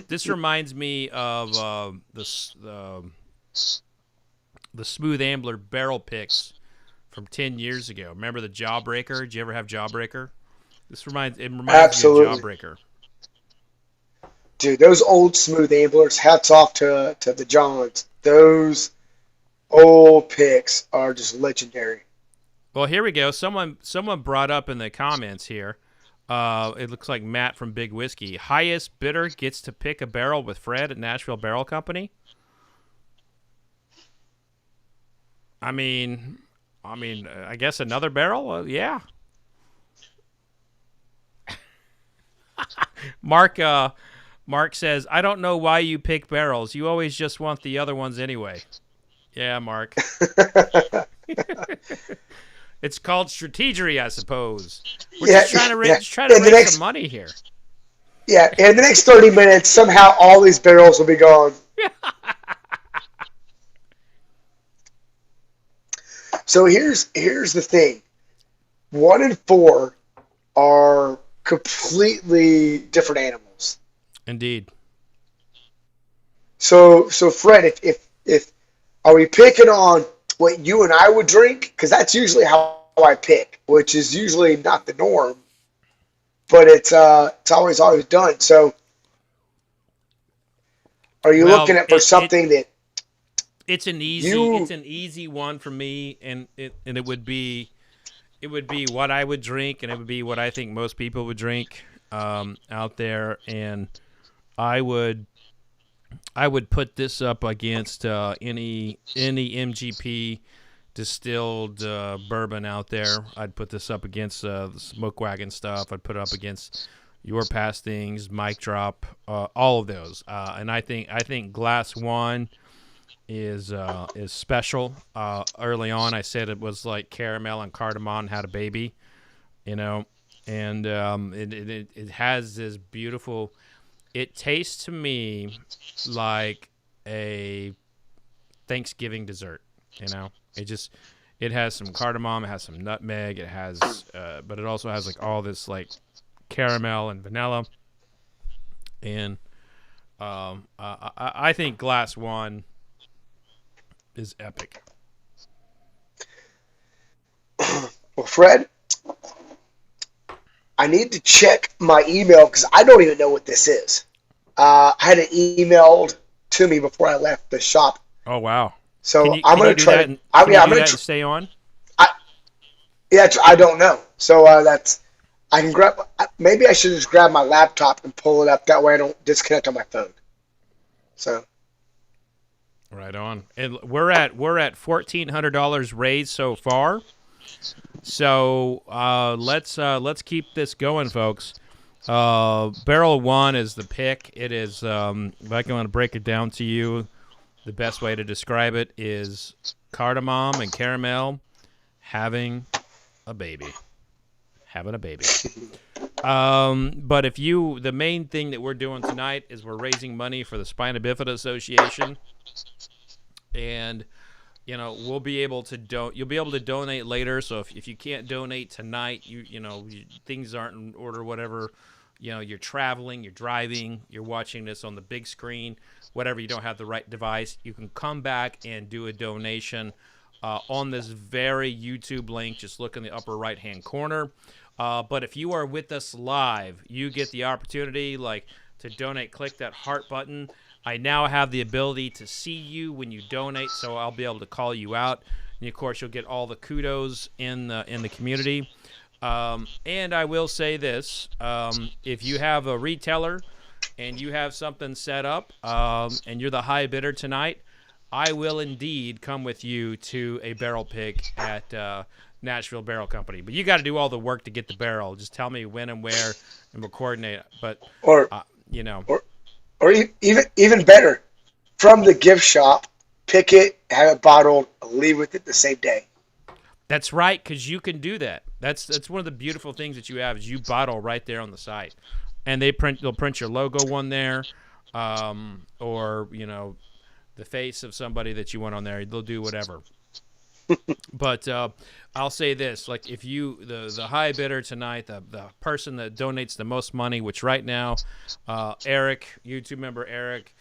A: This reminds me of the Smooth Ambler barrel picks from 10 years ago. Remember the Jawbreaker? Did you ever have Jawbreaker? It reminds
C: Absolutely.
A: me of Jawbreaker.
C: Dude, those old Smooth Amblers, hats off to the Johns. Those old picks are just legendary.
A: Well, here we go. Someone brought up in the comments here. It looks like Matt from Big Whiskey. Highest bidder gets to pick a barrel with Fred at Nashville Barrel Company. I mean, I guess another barrel. Yeah. Mark says, I don't know why you pick barrels. You always just want the other ones anyway. Yeah, Mark. It's called strategery, I suppose. We're just trying to raise some money here.
C: Yeah, in the next 30 minutes, somehow all these barrels will be gone. So here's the thing. 1 and 4 are completely different animals.
A: Indeed.
C: So Fred, if are we picking on what you and I would drink? Because that's usually how I pick, which is usually not the norm, but it's always done. So are you looking at something that
A: it's an easy one for me, and it would be what I would drink, and it would be what I think most people would drink out there, and I would put this up against any MGP distilled bourbon out there. I'd put this up against the Smoke Wagon stuff. I'd put it up against Your Past Things, Mic Drop, all of those. And I think Glass One is special. Early on, I said it was like caramel and cardamom had a baby, and it has this beautiful. It tastes to me like a Thanksgiving dessert. It has some cardamom, it has some nutmeg, it has, but it also has like all this like caramel and vanilla. And I think Glass One is epic.
C: Well, Fred, I need to check my email because I don't even know what this is. I had it emailed to me before I left the shop.
A: Oh wow!
C: So I'm going to try to. I'm going to
A: stay on.
C: I don't know. So I can grab. Maybe I should just grab my laptop and pull it up. That way I don't disconnect on my phone. So.
A: Right on. And we're at $1,400 raised so far. So let's keep this going, folks. Barrel One is the pick. It is. If I want to break it down to you, the best way to describe it is cardamom and caramel having a baby. But the main thing that we're doing tonight is we're raising money for the Spina Bifida Association, and we'll be able to you'll be able to donate later. So if you can't donate tonight, things aren't in order, whatever, you're traveling, you're driving, you're watching this on the big screen, whatever, you don't have the right device, you can come back and do a donation on this very YouTube link. Just look in the upper right hand corner. But if you are with us live, you get the opportunity to donate. Click that heart button. I now have the ability to see you when you donate, so I'll be able to call you out. And of course, you'll get all the kudos in the community. And I will say this: if you have a retailer and you have something set up, and you're the high bidder tonight, I will indeed come with you to a barrel pick at Nashville Barrel Company. But you got to do all the work to get the barrel. Just tell me when and where, and we'll coordinate. But
C: or even better, from the gift shop, pick it, have it bottled, leave with it the same day.
A: That's right, because you can do that. That's one of the beautiful things that you have is you bottle right there on the site, and they'll print your logo on there, or the face of somebody that you want on there. They'll do whatever. But I'll say this: like if you the high bidder tonight, the person that donates the most money, which right now, Eric, YouTube member Eric,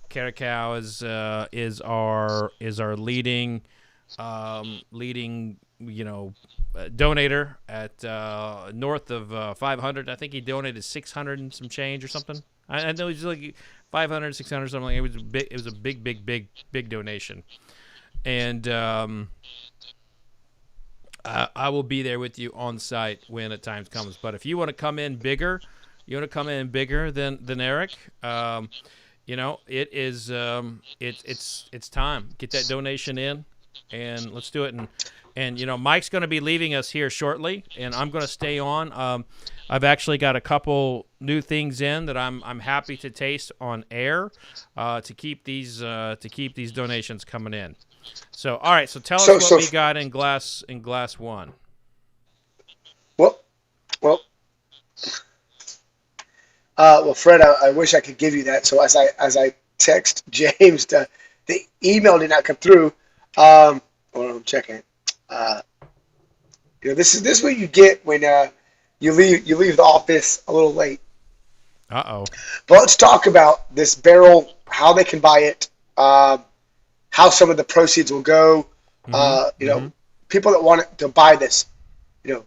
A: Caracal is our leading donator at north of 500. I think he donated 600 and some change or something. I know he's like 500, 600 something. It was big. It was a big donation, and I will be there with you on site when the time comes. But if you want to come in bigger, than Eric. It is it's time. Get that donation in, and let's do it. And Mike's going to be leaving us here shortly, and I'm going to stay on. I've actually got a couple new things in that I'm happy to taste on air to keep these donations coming in. So all right, so tell us what we got in glass one.
C: Well, Fred, I wish I could give you that. So as I text James, the email did not come through. Hold on, I'm checking. This is what you get when you leave the office a little late.
A: Uh-oh.
C: But let's talk about this barrel, how they can buy it, how some of the proceeds will go. People that want to buy this, there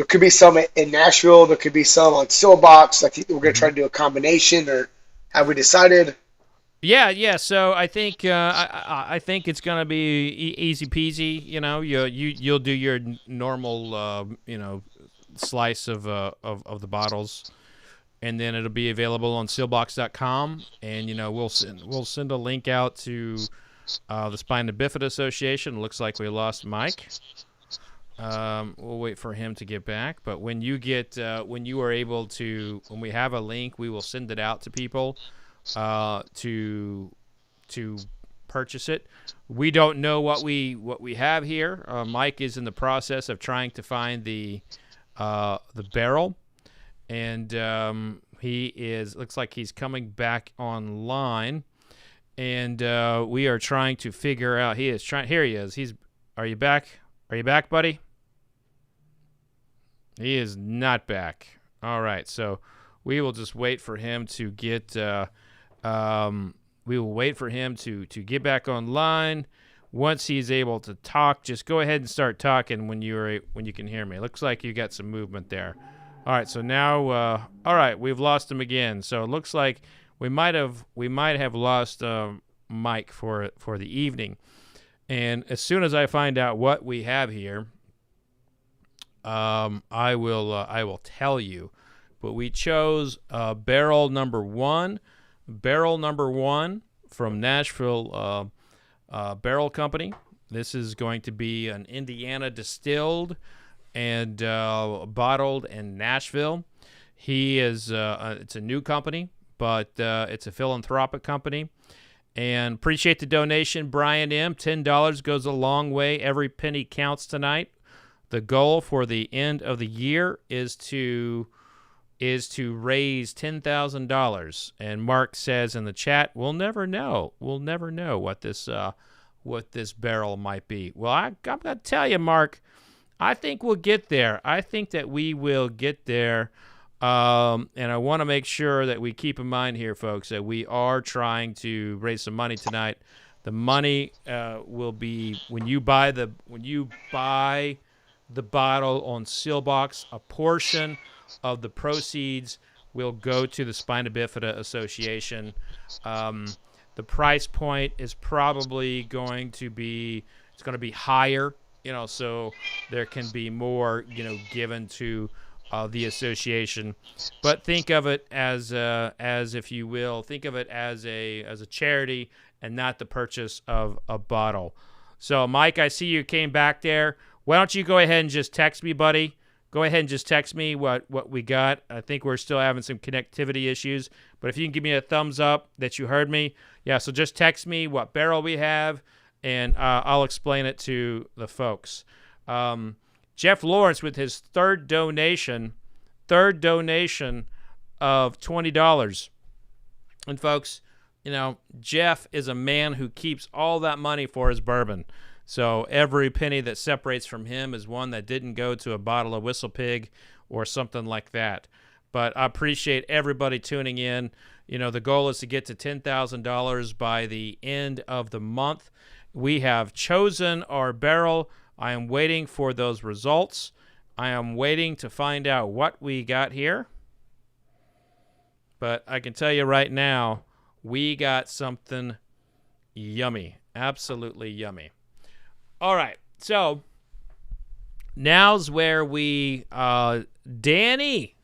C: could be some in Nashville. There could be some on Silbox. Like we're going to try to do a combination, or have we decided?
A: Yeah. So I think I think it's going to be easy peasy. You'll do your normal slice of the bottles, and then it'll be available on Silbox.com. And we'll send a link out to the Spina Bifida Association. It looks like we lost Mike. We'll wait for him to get back. But when you are able to, when we have a link, we will send it out to people to purchase it. We don't know what we have here. Mike is in the process of trying to find the barrel, and looks like he's coming back online, and we are trying to figure out. Here he is. Are you back? Are you back, buddy? He is not back. All right, so we will just wait for him to get. We will wait for him to get back online. Once he's able to talk, just go ahead and start talking when you can hear me. Looks like you got some movement there. All right, so now, all right, we've lost him again. So it looks like we might have lost Mike for the evening. And as soon as I find out what we have here, I will tell you. But we chose barrel number one from Nashville Barrel Company. This is going to be an Indiana distilled and bottled in Nashville. It's a new company, but it's a philanthropic company. And appreciate the donation, Brian M. $10 goes a long way. Every penny counts tonight. The goal for the end of the year is to raise $10,000. And Mark says in the chat, we'll never know. We'll never know what this barrel might be. Well, I'm going to tell you, Mark, I think we'll get there. I think that we will get there. And I want to make sure that we keep in mind here, folks, that we are trying to raise some money tonight. The money will be when you buy the bottle on Silbox, a portion of the proceeds will go to the Spina Bifida Association. The price point is probably going to be higher, so there can be more, given to the association. But think of it as if you will, think of it as a charity and not the purchase of a bottle. So, Mike, I see you came back there. Why don't you go ahead and just text me, buddy? go ahead and just text me what we got. I think we're still having some connectivity issues, but if you can give me a thumbs up that you heard me, yeah, so just text me what barrel we have, and I'll explain it to the folks. Jeff Lawrence with his third donation of $20. And folks, you know, Jeff is a man who keeps all that money for his bourbon. So every penny that separates from him is one that didn't go to a bottle of Whistle Pig or something like that. But I appreciate everybody tuning in. You know, the goal is to get to $10,000 by the end of the month. We have chosen our barrel. I am waiting for those results. I am waiting to find out what we got here. But I can tell you right now, we got something yummy. Absolutely yummy. All right. So now's where we, Danny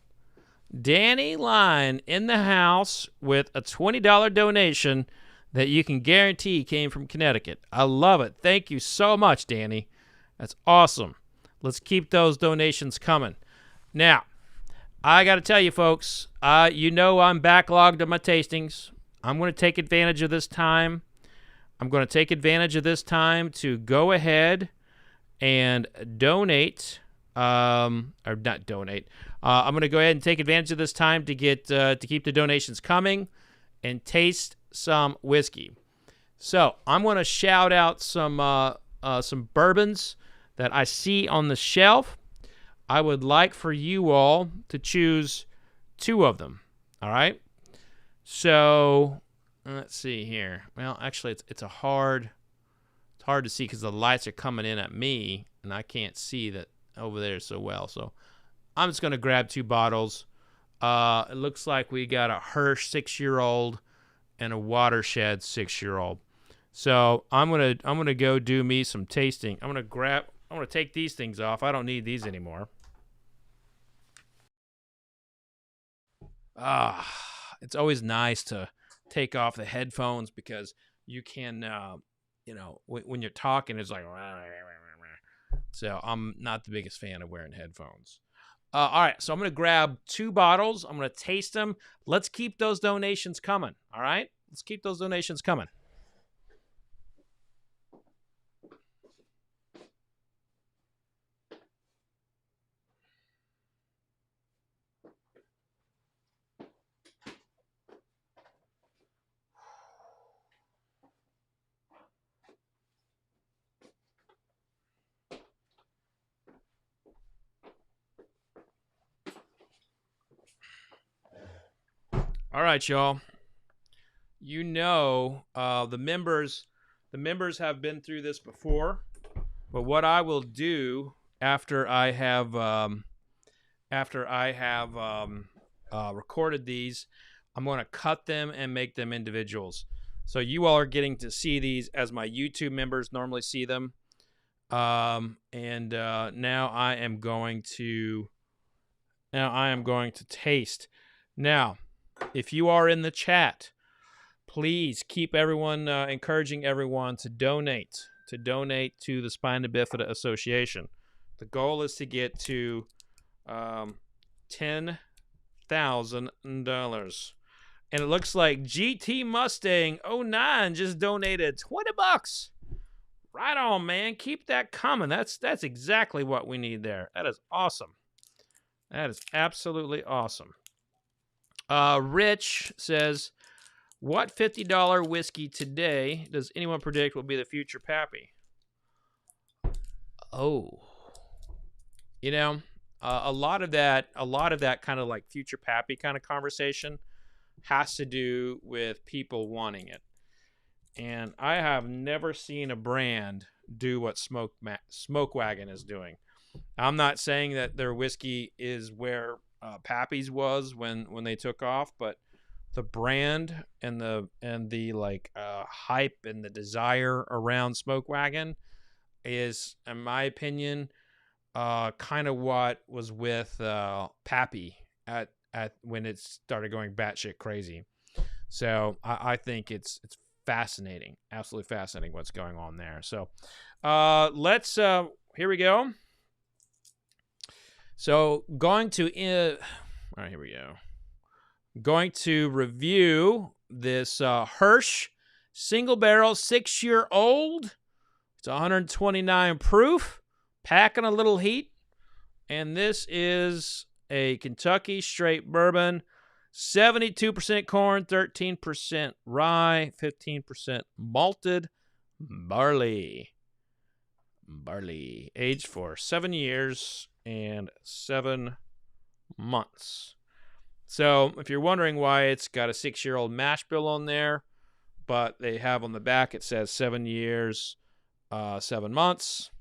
A: Line in the house with a $20 donation that you can guarantee came from Connecticut. I love it. Thank you so much, Danny. That's awesome. Let's keep those donations coming. Now, I got to tell you, folks, you know I'm backlogged on my tastings. I'm going to take advantage of this time. I'm going to take advantage of this time to go ahead and donate, or not donate. I'm going to go ahead and take advantage of this time to get to keep the donations coming and taste some whiskey. So I'm going to shout out some bourbons that I see on the shelf. I would like for you all to choose 2 of them. All right. So let's see here. Well, actually, it's hard to see because the lights are coming in at me, and I can't see that over there so well. So I'm just going to grab 2 bottles. It looks like we got a Hirsch 6-year-old and a Watershed 6-year-old. So I'm gonna go do me some tasting. I'm gonna take these things off. I don't need these anymore. It's always nice to take off the headphones because you can, you know, when you're talking, it's like, so I'm not the biggest fan of wearing headphones. All right, so I'm going to grab 2 bottles. I'm going to taste them. Let's keep those donations coming, all right? Let's keep those donations coming. All right, y'all. You know, the members have been through this before, but what I will do after I have recorded these, I'm going to cut them and make them individuals. So you all are getting to see these as my YouTube members normally see them. Now I am going to taste. Now, if you are in the chat, please keep everyone encouraging everyone to donate to the Spina Bifida Association. The goal is to get to $10,000. And it looks like GT Mustang 09 just donated $20. Right on, man. Keep that coming. That's exactly what we need there. That is awesome. That is absolutely awesome. Rich says, what $50 whiskey today does anyone predict will be the future Pappy? Oh, you know, a lot of that kind of like future Pappy kind of conversation has to do with people wanting it. And I have never seen a brand do what Smoke Wagon is doing. I'm not saying that their whiskey is where Pappy's was when they took off, but the brand and the like hype and the desire around Smoke Wagon is, in my opinion, kind of what was with Pappy at when it started going batshit crazy. So I think it's fascinating, absolutely fascinating what's going on there. So let's here we go. So going to all right, here we go. Going to review this Hirsch single barrel 6-year-old. It's 129 proof, packing a little heat. And this is a Kentucky straight bourbon, 72% corn, 13% rye, 15% malted barley. Aged for 7 years and 7 months. So if you're wondering why it's got a 6-year-old mash bill on there, but they have on the back, it says 7 years, 7 months.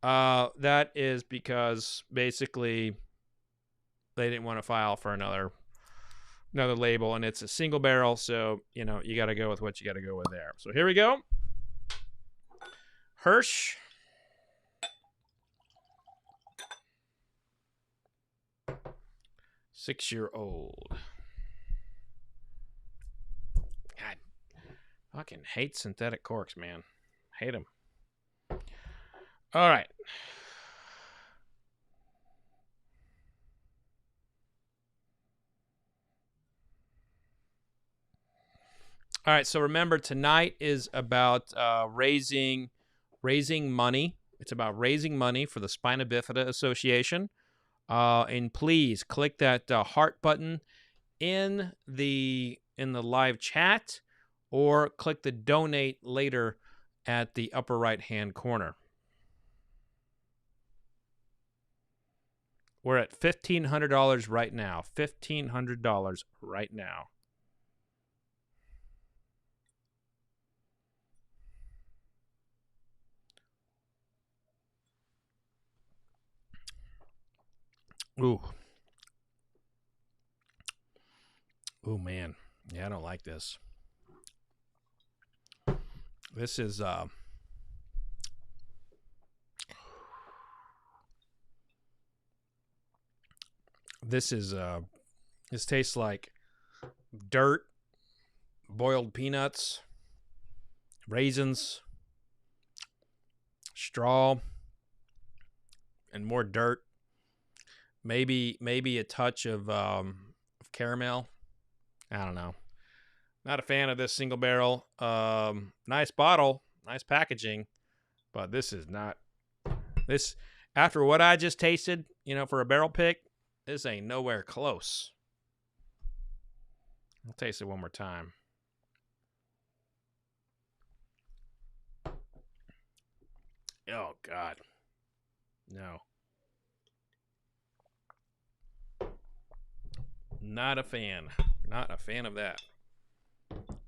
A: That is because basically they didn't want to file for another label, and it's a single barrel, so you got to go with what you got to go with there. So here we go. Hirsch. Six-year-old. God, fucking hate synthetic corks, man. Hate them. All right. All right, so remember, tonight is about raising money. It's about raising money for the Spina Bifida Association. And please click that heart button in the live chat, or click the donate later at the upper right-hand corner. We're at $1,500 right now. $1,500 right now. Ooh. Ooh, man. Yeah, I don't like this. This is this tastes like dirt, boiled peanuts, raisins, straw, and more dirt. Maybe a touch of caramel. I don't know. Not a fan of this single barrel. Nice bottle, nice packaging, but this is not. This, after what I just tasted, for a barrel pick, this ain't nowhere close. I'll taste it one more time. Oh, God. No. Not a fan. Not a fan of that.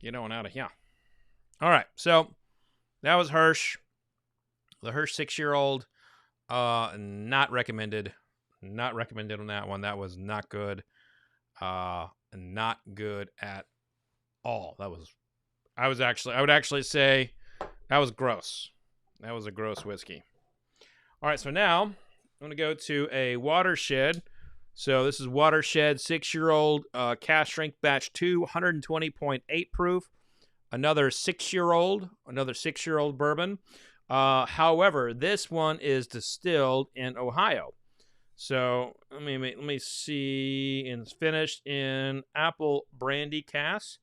A: Get on out of here. All right. So that was Hirsch. The Hirsch 6-year-old. Not recommended. Not recommended on that one. That was not good. Not good at all. I would actually say that was gross. That was a gross whiskey. All right. So now I'm going to go to a Watershed. So this is Watershed 6-year-old cask strength batch 2, 120.8 proof. Another 6-year-old bourbon. However, this one is distilled in Ohio. So let me see. It's finished in apple brandy cask.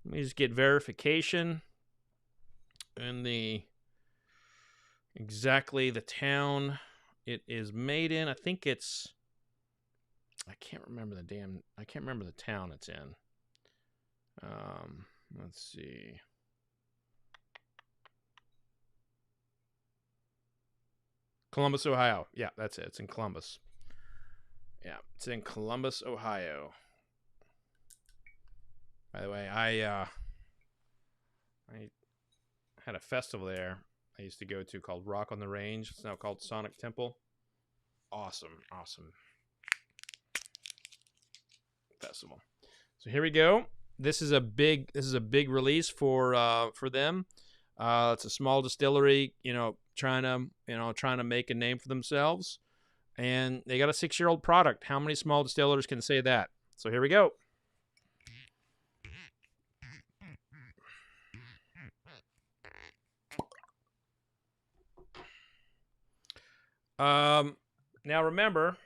A: Let me just get verification and exactly the town it is made in. I think it's. I can't remember the town it's in. Let's see. Columbus, Ohio. Yeah, that's it. It's in Columbus. Yeah, it's in Columbus, Ohio. By the way, I had a festival there I used to go to called Rock on the Range. It's now called Sonic Temple. Awesome festival. So here we go. This is a big release for them. It's a small distillery, trying to make a name for themselves, and they got a 6-year-old product. How many small distillers can say that? So here we go. Now remember,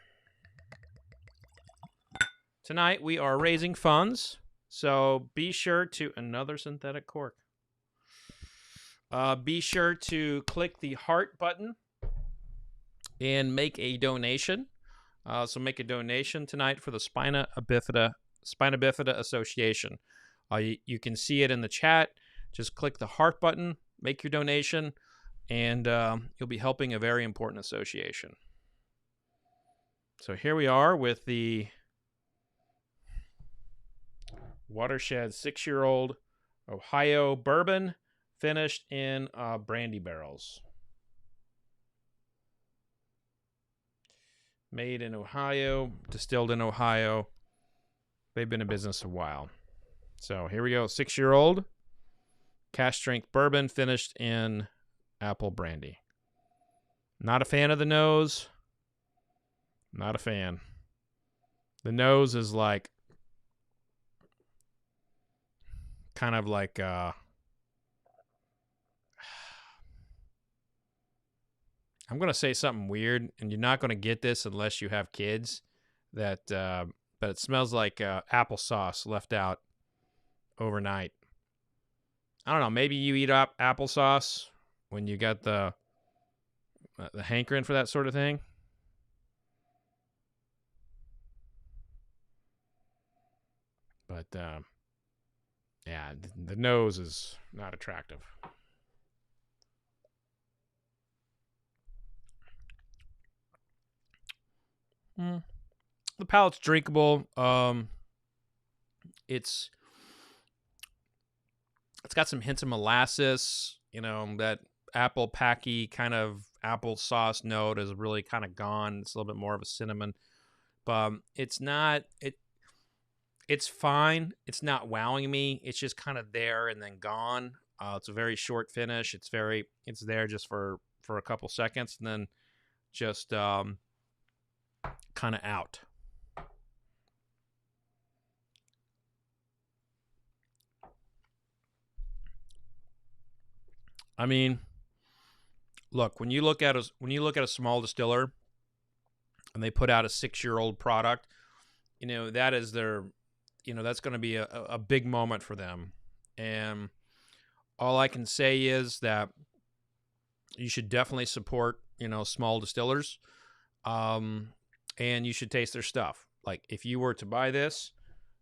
A: tonight we are raising funds, so be sure to another synthetic cork. Be sure to click the heart button and make a donation. So make a donation tonight for the Spina Bifida Association. You can see it in the chat. Just click the heart button, make your donation, and you'll be helping a very important association. So here we are with the Watershed 6-year-old Ohio bourbon finished in brandy barrels. Made in Ohio, distilled in Ohio. They've been in business a while. So here we go, 6-year-old cask strength bourbon finished in apple brandy. Not a fan of the nose. Not a fan. The nose is like kind of like I'm going to say something weird, and you're not going to get this unless you have kids. But it smells like applesauce left out overnight. I don't know. Maybe you eat up applesauce when you got the hankering for that sort of thing. But yeah, the nose is not attractive. The palate's drinkable. It's got some hints of molasses. You know, that apple packy kind of applesauce note is really kind of gone. It's a little bit more of a cinnamon, but it's not. It's fine. It's not wowing me. It's just kind of there and then gone. It's a very short finish. It's there just for a couple seconds and then just kind of out. I mean, look, when you look at a small distiller and they put out a 6-year-old product, you know, that is their, you know, that's going to be a big moment for them. And all I can say is that you should definitely support, you know, small distillers. And you should taste their stuff. Like, if you were to buy this,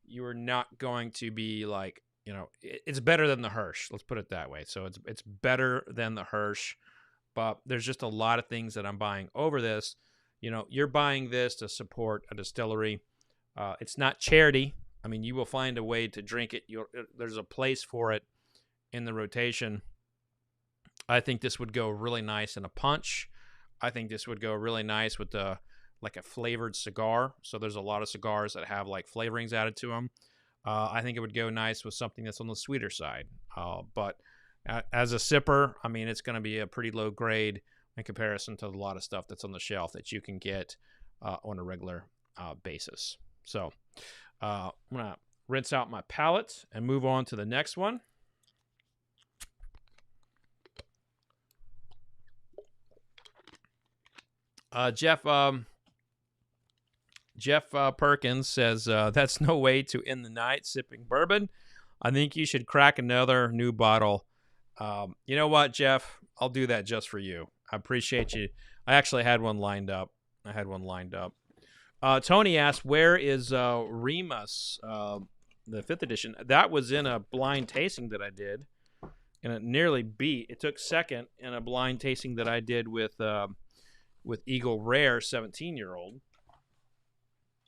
A: you are not going to be like, you know, it's better than the Hirsch. Let's put it that way. So it's better than the Hirsch, but there's just a lot of things that I'm buying over this. You know, you're buying this to support a distillery. It's not charity. I mean, you will find a way to drink it. There's a place for it in the rotation. I think this would go really nice in a punch. I think this would go really nice with like a flavored cigar. So there's a lot of cigars that have like flavorings added to them. I think it would go nice with something that's on the sweeter side. But as a sipper, I mean, it's going to be a pretty low grade in comparison to a lot of stuff that's on the shelf that you can get on a regular basis. So I'm going to rinse out my palate and move on to the next one. Jeff Perkins says, that's no way to end the night sipping bourbon. I think you should crack another new bottle. You know what, Jeff? I'll do that just for you. I appreciate you. I actually had one lined up. Tony asked, where is Remus, the 5th edition? That was in a blind tasting that I did, and it nearly beat. It took second in a blind tasting that I did with Eagle Rare 17-year-old.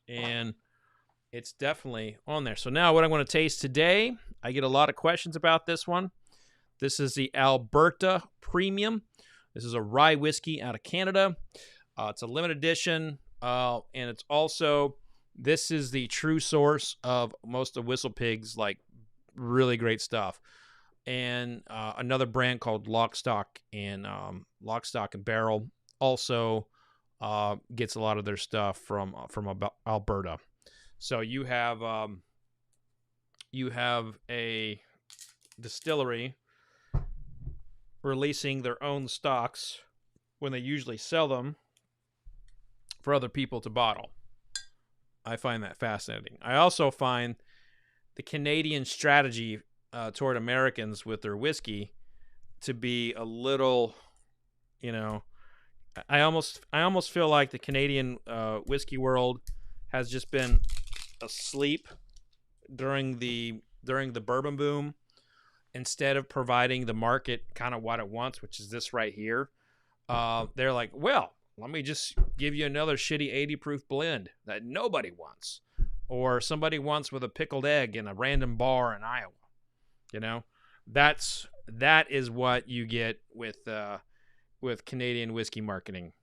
A: And it's definitely on there. So now what I'm going to taste today, I get a lot of questions about this one. This is the Alberta Premium. This is a rye whiskey out of Canada. It's a limited edition. And it's also, this is the true source of most of Whistle Pig's, like, really great stuff. And another brand called Lock, Stock and Barrel also gets a lot of their stuff from Alberta. So you have a distillery releasing their own stocks when they usually sell them for other people to bottle. I find that fascinating. I also find the Canadian strategy toward Americans with their whiskey to be a little, you know, I almost feel like the Canadian whiskey world has just been asleep during the bourbon boom, instead of providing the market kind of what it wants, which is this right here. They're like, well, let me just give you another shitty 80 proof blend that nobody wants, or somebody wants with a pickled egg in a random bar in Iowa. You know, that is what you get with Canadian whiskey marketing.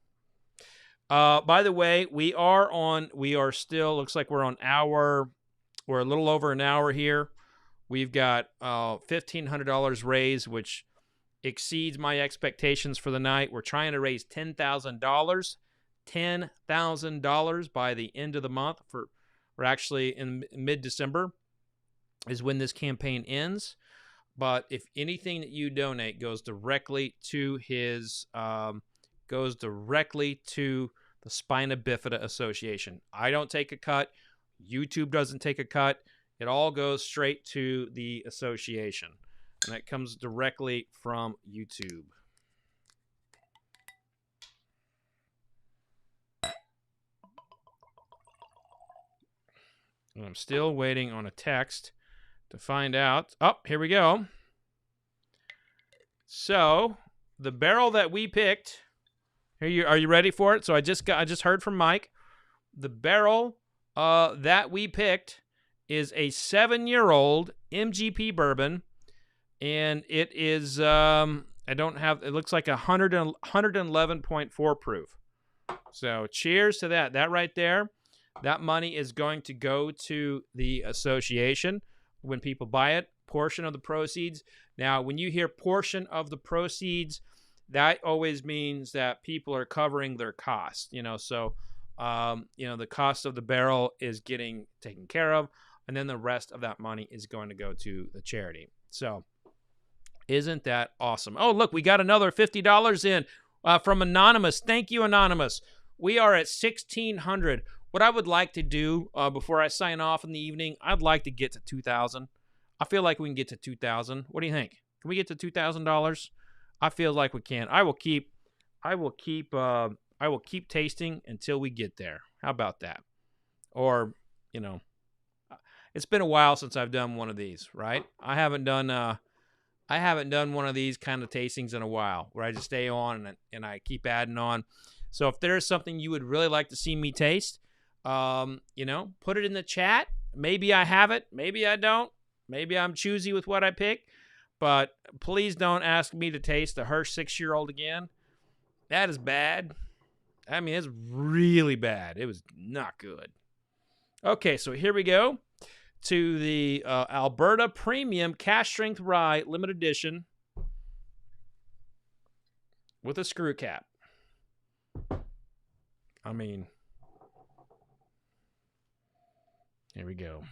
A: By the way, we are still, looks like we're a little over an hour here. We've got $1,500 raised, which exceeds my expectations for the night. We're trying to raise $10,000 by the end of the month. We're actually in mid-December is when this campaign ends. But if anything that you donate goes directly to the Spina Bifida Association. I don't take a cut. YouTube doesn't take a cut. It all goes straight to the association. And that comes directly from YouTube. And I'm still waiting on a text to find out. Oh, here we go. So, the barrel that we picked, are you ready for it? So I just heard from Mike. The barrel that we picked is a 7-year-old MGP bourbon, and it is it looks like 111.4 proof. So cheers to that. That right there, that money is going to go to the association when people buy it. Portion of the proceeds. Now, when you hear portion of the proceeds, that always means that people are covering their costs. So the cost of the barrel is getting taken care of, and then the rest of that money is going to go to the charity. So isn't that awesome? Oh, look, we got another $50 in from Anonymous. Thank you, Anonymous. We are at 1,600. What I would like to do before I sign off in the evening, I'd like to get to 2,000. I feel like we can get to 2,000. What do you think? Can we get to $2,000? I feel like we can. I will keep tasting until we get there. How about that? Or, it's been a while since I've done one of these, right? I haven't done one of these kind of tastings in a while, where I just stay on and I keep adding on. So if there's something you would really like to see me taste, put it in the chat. Maybe I have it, maybe I don't. Maybe I'm choosy with what I pick, but please don't ask me to taste the Hirsch 6-year-old again. That is bad. I mean, it's really bad. It was not good. Okay, so here we go to the Alberta Premium Cask Strength Rye Limited Edition with a screw cap. I mean, here we go.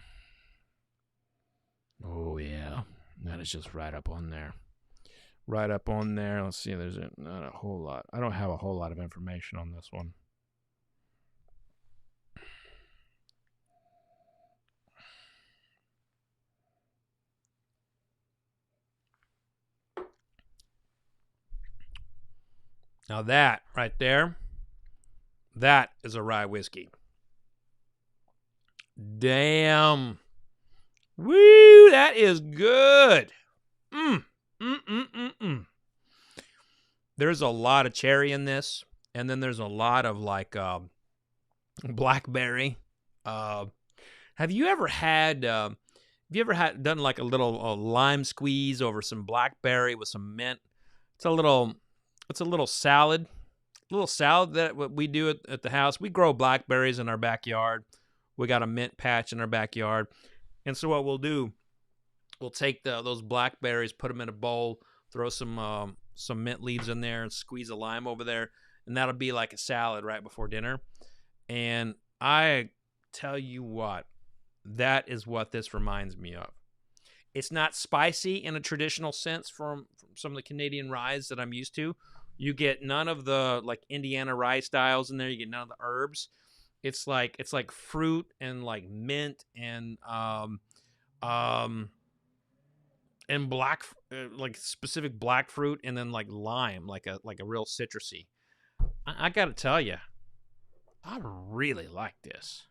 A: Oh, yeah. That is just right up on there. Right up on there. Let's see. There's not a whole lot. I don't have a whole lot of information on this one. Now that right there, that is a rye whiskey. Damn. Woo, that is good. There's a lot of cherry in this, and then there's a lot of blackberry. Have you ever done like a little lime squeeze over some blackberry with some mint? It's a little salad. A little salad that what we do at the house. We grow blackberries in our backyard. We got a mint patch in our backyard. And so what we'll do, we'll take those blackberries, put them in a bowl, throw some mint leaves in there, and squeeze a lime over there, and that'll be like a salad right before dinner. And I tell you what, that is what this reminds me of. It's not spicy in a traditional sense from some of the Canadian ryes that I'm used to. You get none of the like Indiana rye styles in there. You get none of the herbs. It's like fruit and like mint and black like specific black fruit, and then like lime, like a real citrusy. I got to tell you, I really like this.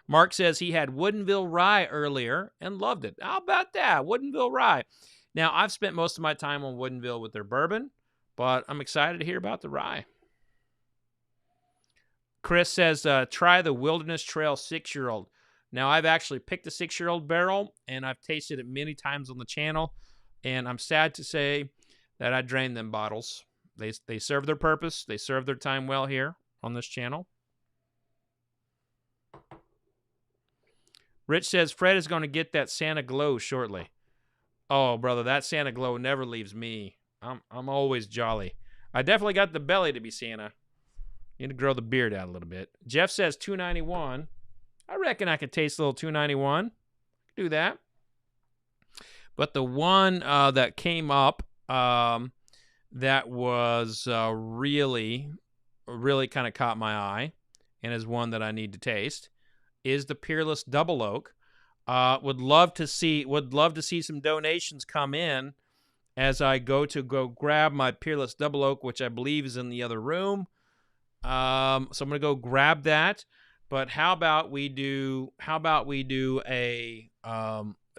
A: Mark says he had Woodinville Rye earlier and loved it. How about that? Woodinville Rye. Now, I've spent most of my time on Woodinville with their bourbon, but I'm excited to hear about the rye. Chris says, try the Wilderness Trail 6-year-old. Now, I've actually picked a 6-year-old barrel, and I've tasted it many times on the channel, and I'm sad to say that I drained them bottles. They serve their purpose. They serve their time well here on this channel. Rich says, Fred is going to get that Santa Glow shortly. Oh, brother, that Santa Glow never leaves me. I'm always jolly. I definitely got the belly to be Santa. Need to grow the beard out a little bit. Jeff says $2.91. I reckon I could taste a little $2.91. Do that. But the one that came up that was really kind of caught my eye and is one that I need to taste is the Peerless Double Oak. Would love to see some donations come in as I go grab my Peerless Double Oak, which I believe is in the other room. So I'm gonna go grab that. But how about we do a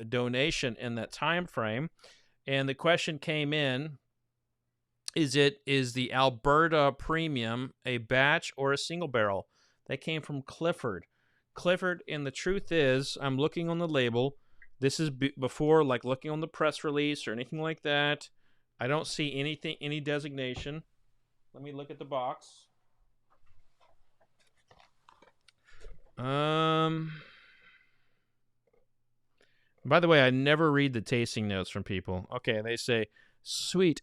A: donation in that time frame? And the question came in: is the Alberta Premium a batch or a single barrel? That came from Clifford. And the truth is, I'm looking on the label. This is before like looking on the press release or anything like that. I don't see any designation. Let me look at the box. By the way, I never read the tasting notes from people. Okay, they say sweet,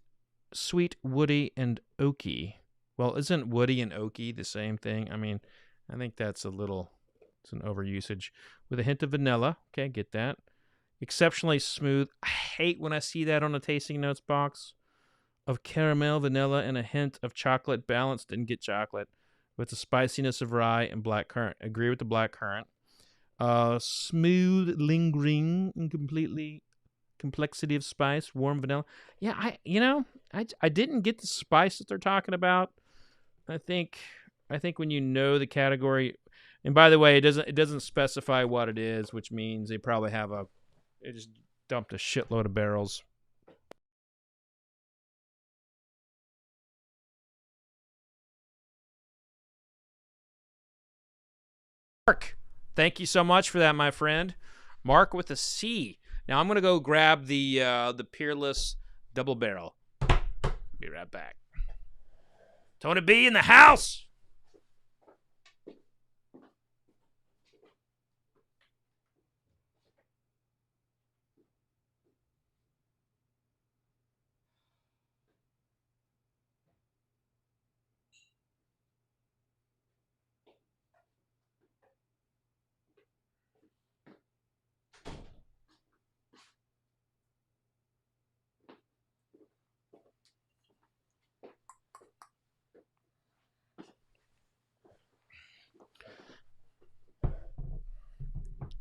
A: woody, and oaky. Well, isn't woody and oaky the same thing? I mean, I think it's an overusage. With a hint of vanilla. Okay, get that. Exceptionally smooth. I hate when I see that on a tasting notes box. Of caramel, vanilla, and a hint of chocolate. Balanced, didn't get chocolate. With the spiciness of rye and blackcurrant. Agree with the blackcurrant. Smooth, lingering, and complexity of spice. Warm vanilla. Yeah, I didn't get the spice that they're talking about. I think when you know the category, and by the way, it doesn't specify what it is, which means they probably they just dumped a shitload of barrels. Mark, thank you so much for that, my friend. Mark with a C. Now I'm gonna go grab the Peerless Double Barrel. Be right back. Tony B in the house.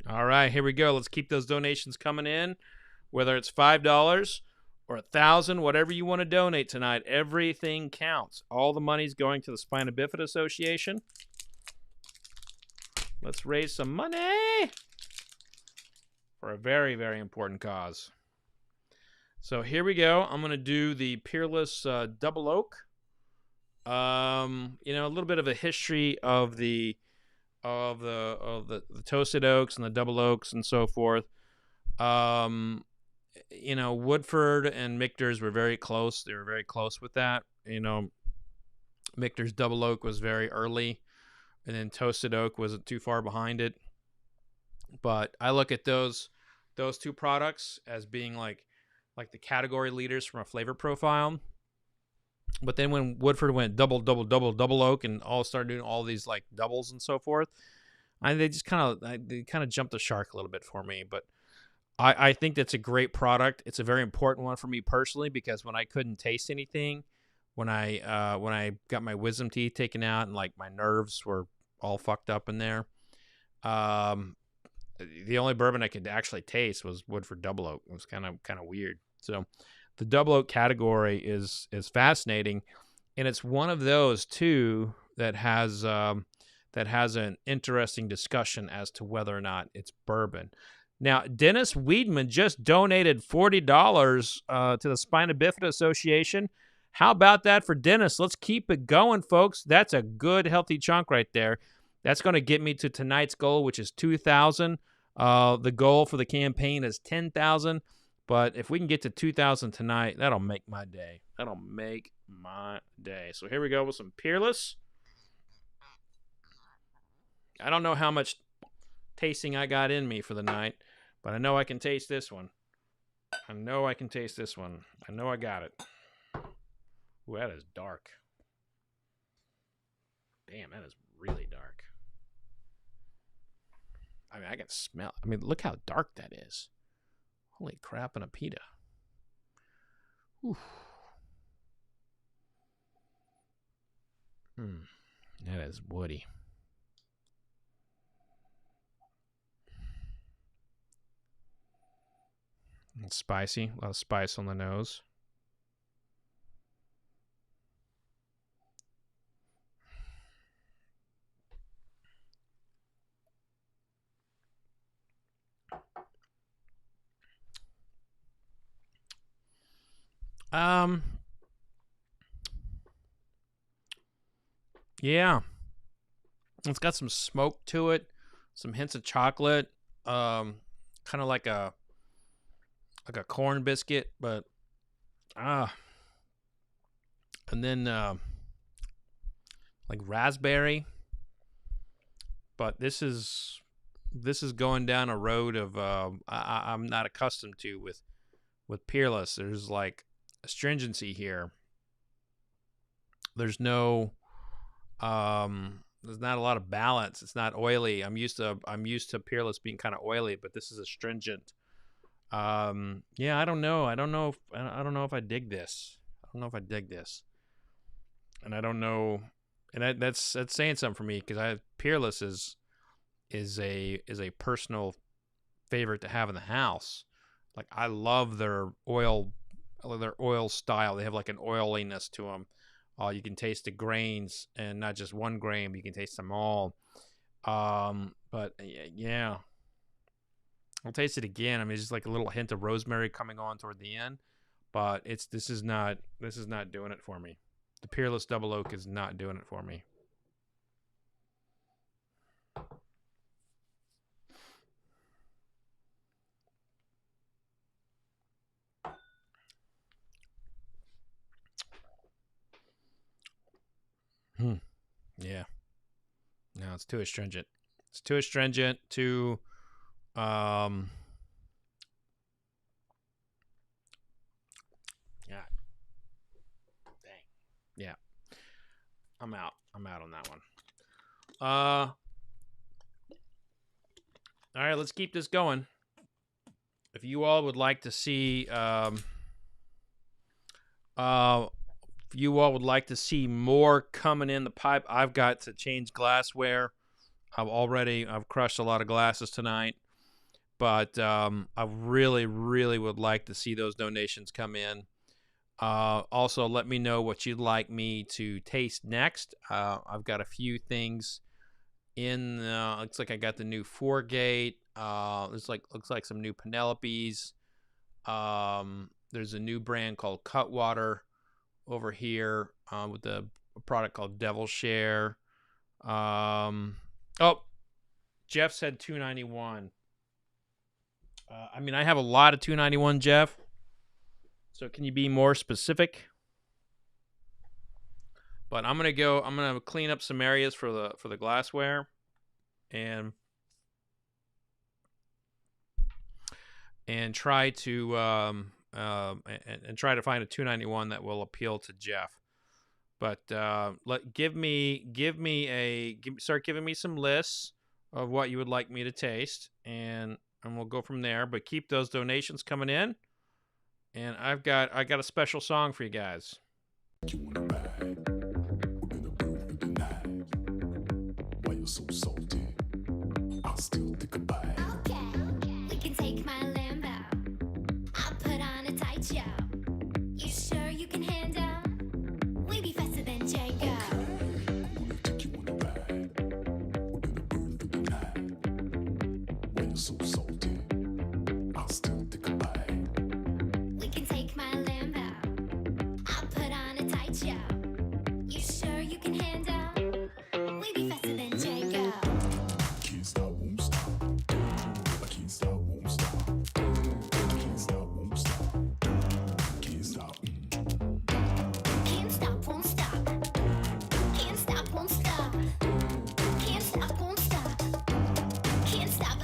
A: All right, here we go. Let's keep those donations coming in, whether it's $5 or $1,000, whatever you want to donate tonight. Everything counts. All the money's going to the Spina Bifida Association. Let's raise some money for a very, very important cause. So here we go. I'm going to do the Peerless Double Oak. A little bit of a history of the toasted oaks and the double oaks and so forth. Woodford and Michter's were very close. They were very close with that. Michter's double oak was very early, and then toasted oak wasn't too far behind it. But I look at those two products as being like the category leaders from a flavor profile. But then when Woodford went double oak and all started doing all these like doubles and so forth, they kind of jumped the shark a little bit for me. But I think that's a great product. It's a very important one for me personally because when I couldn't taste anything, when I got my wisdom teeth taken out and like my nerves were all fucked up in there. The only bourbon I could actually taste was Woodford Double Oak. It was kind of weird. So the Double Oak category is fascinating, and it's one of those too that has an interesting discussion as to whether or not it's bourbon. Now, Dennis Weedman just donated $40 to the Spina Bifida Association. How about that for Dennis? Let's keep it going, folks. That's a good, healthy chunk right there. That's going to get me to tonight's goal, which is 2,000. The goal for the campaign is 10,000. But if we can get to 2,000 tonight, that'll make my day. That'll make my day. So here we go with some Peerless. I don't know how much tasting I got in me for the night, but I know I can taste this one. I know I can taste this one. I know I got it. Ooh, that is dark. Damn, that is really dark. I mean, I can smell. I mean, look how dark that is. Holy crap, and a pita. Ooh. That is woody. It's spicy. A lot of spice on the nose. Yeah. It's got some smoke to it, some hints of chocolate, kind of like a corn biscuit, but and then like raspberry. But this is going down a road of I'm not accustomed to with Peerless. There's like astringency here. There's no there's not a lot of balance. It's not oily. I'm used to Peerless being kind of oily, but this is astringent. Yeah, I don't know. I don't know if I dig this. I don't know if I dig this. And I don't know, and that's saying something for me, because Peerless is a personal favorite to have in the house. Like, I love their oil style. They have like an oiliness to them. You can taste the grains, and not just one grain, but you can taste them all. But yeah, I'll taste it again. I mean, it's just like a little hint of rosemary coming on toward the end, but this is not doing it for me. The Peerless Double Oak is not doing it for me. Yeah. No, it's too astringent. It's too astringent. Too yeah. Dang. Yeah. I'm out on that one. All right, let's keep this going. If you all would like to see if you all would like to see more coming in the pipe, I've got to change glassware. I've crushed a lot of glasses tonight, but I really, really would like to see those donations come in. Also, let me know what you'd like me to taste next. I've got a few things in. Looks like I got the new Fourgate. Looks like some new Penelopes. There's a new brand called Cutwater over here with a product called Devil Share. Jeff said $2.91. I mean, I have a lot of $2.91, Jeff. So can you be more specific? But I'm gonna clean up some areas for the glassware, and try to and try to find a $2.91 that will appeal to Jeff. But start giving me some lists of what you would like me to taste, and we'll go from there. But keep those donations coming in, and I got a special song for you guys.
D: tight, yo. You sure you can handle? We be faster than Django.
E: Can't stop, won't stop. I can't stop, won't stop. Can't stop, won't stop. Can't stop.
D: Can't stop, won't stop. Can't stop, won't stop. Can't stop, won't stop. Can't stop.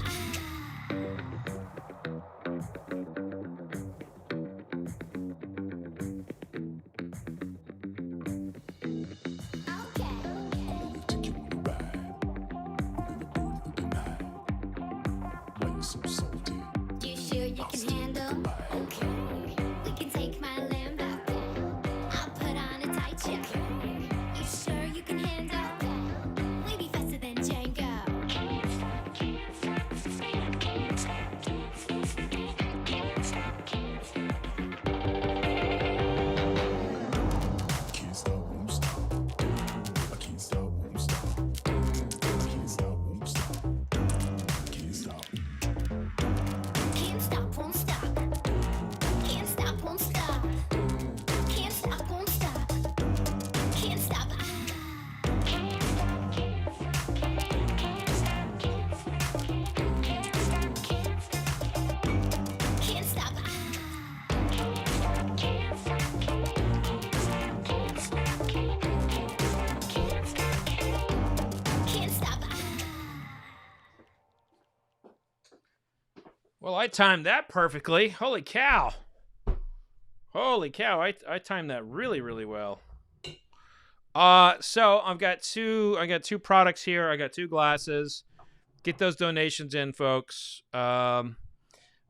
D: Okay.
E: Gonna take you on a ride. Gonna burn through the night. Why you so salty?
D: You sure you can handle? Okay. We can take my Lambo. I'll put on a tight jacket. You sure you can handle? We be faster than Django.
E: Can't stop, won't stop. I can't stop, won't stop. Can't stop, won't stop. Can't stop.
D: Can't stop, won't stop. Can't stop, won't stop. Can't stop, won't stop. Can't stop. Can't stop. Can't stop.
A: Well, I timed that perfectly. Holy cow. Holy cow. I timed that really, really well. So I got two products here. I got 2 glasses. Get those donations in, folks. I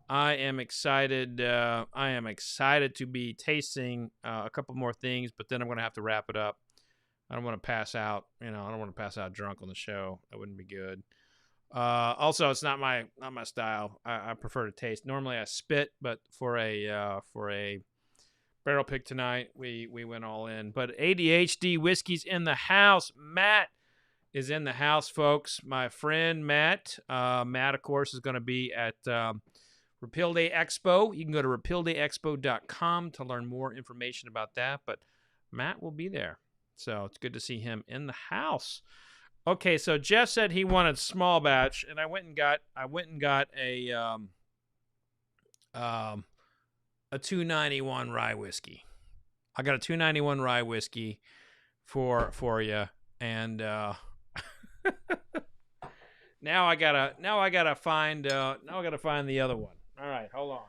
A: am excited. I am excited to be tasting a couple more things, but then I'm going to have to wrap it up. I don't want to pass out. I don't want to pass out drunk on the show. That wouldn't be good. Also, it's not my style. I prefer to taste. Normally, I spit, but for a barrel pick tonight, we went all in. But ADHD whiskey's in the house. Matt is in the house, folks. My friend Matt. Matt, of course, is going to be at Repeal Day Expo. You can go to repealdayexpo.com to learn more information about that. But Matt will be there, so it's good to see him in the house. Okay, so Jeff said he wanted small batch, and I went and got a 291 rye whiskey. I got a 291 rye whiskey for you, and now I gotta find the other one. All right, hold on.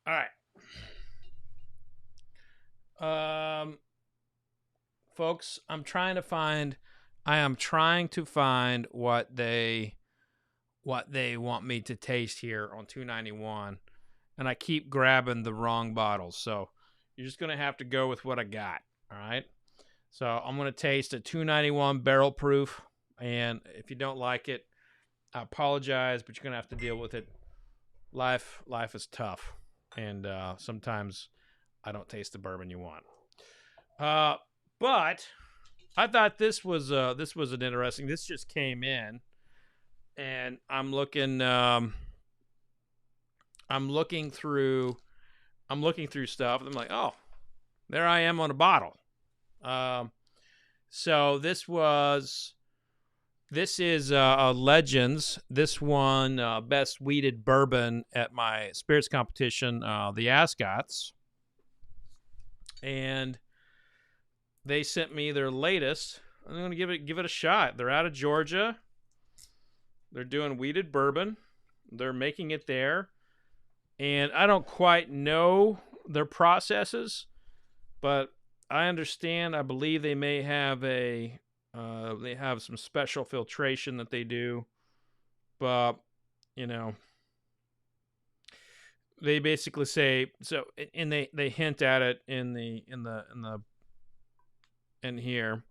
A: All right. Folks, I am trying to find what they want me to taste here on 291, and I keep grabbing the wrong bottles. So you're just going to have to go with what I got. All right. So I'm going to taste a 291 barrel proof, and if you don't like it, I apologize, but you're going to have to deal with it. Life is tough. And sometimes I don't taste the bourbon you want. But I thought this was an interesting. This just came in, and I'm looking through stuff, and I'm like, oh, there I am on a bottle. So this is Legends. This won Best Wheated Bourbon at my spirits competition, the Ascots. And they sent me their latest. I'm going to give it a shot. They're out of Georgia. They're doing wheated bourbon. They're making it there. And I don't quite know their processes, but I believe they may have they have some special filtration that they do, but they basically say so, and they hint at it in here.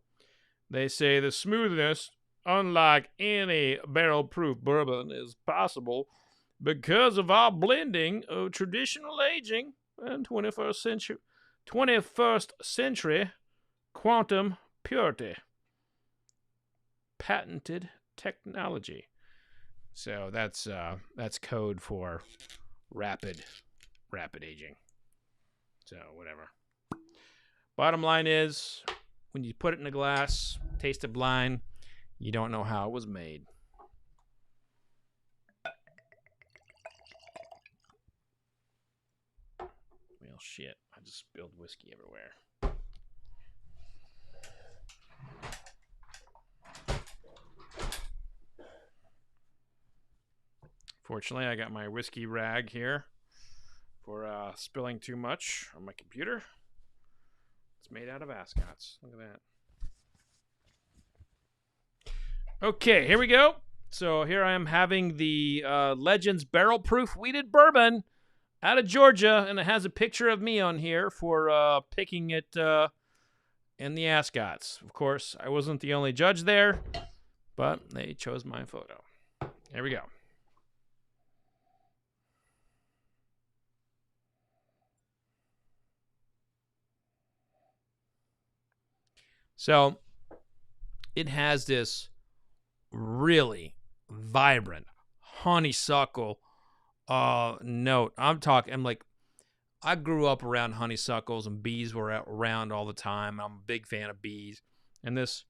A: They say the smoothness unlike any barrel-proof bourbon, is possible because of our blending of traditional aging and 21st century quantum purity. Patented technology. So that's code for rapid aging. So whatever. Bottom line is, when you put it in a glass, taste it blind, you don't know how it was made. Well, shit. I just spilled whiskey everywhere. Fortunately, I got my whiskey rag here for spilling too much on my computer. It's made out of ascots. Look at that. Okay, here we go. So here I am having the Legends Barrel Proof Wheated Bourbon out of Georgia, and it has a picture of me on here for picking it in the ascots. Of course, I wasn't the only judge there, but they chose my photo. Here we go. So it has this really vibrant honeysuckle note. I'm like, I grew up around honeysuckles and bees were around all the time. I'm a big fan of bees. And this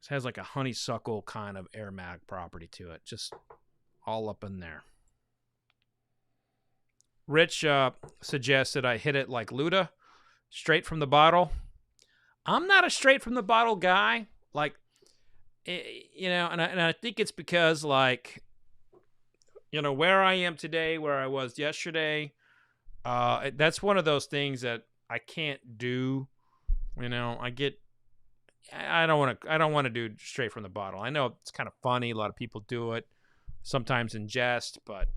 A: has like a honeysuckle kind of aromatic property to it. Just all up in there. Rich suggested I hit it like Luda, straight from the bottle. I'm not a straight from the bottle guy, like, you know, and I think it's because, like, you know, where I am today, where I was yesterday, that's one of those things that I can't do. You know, I don't want to do straight from the bottle. I know it's kind of funny. A lot of people do it, sometimes in jest, but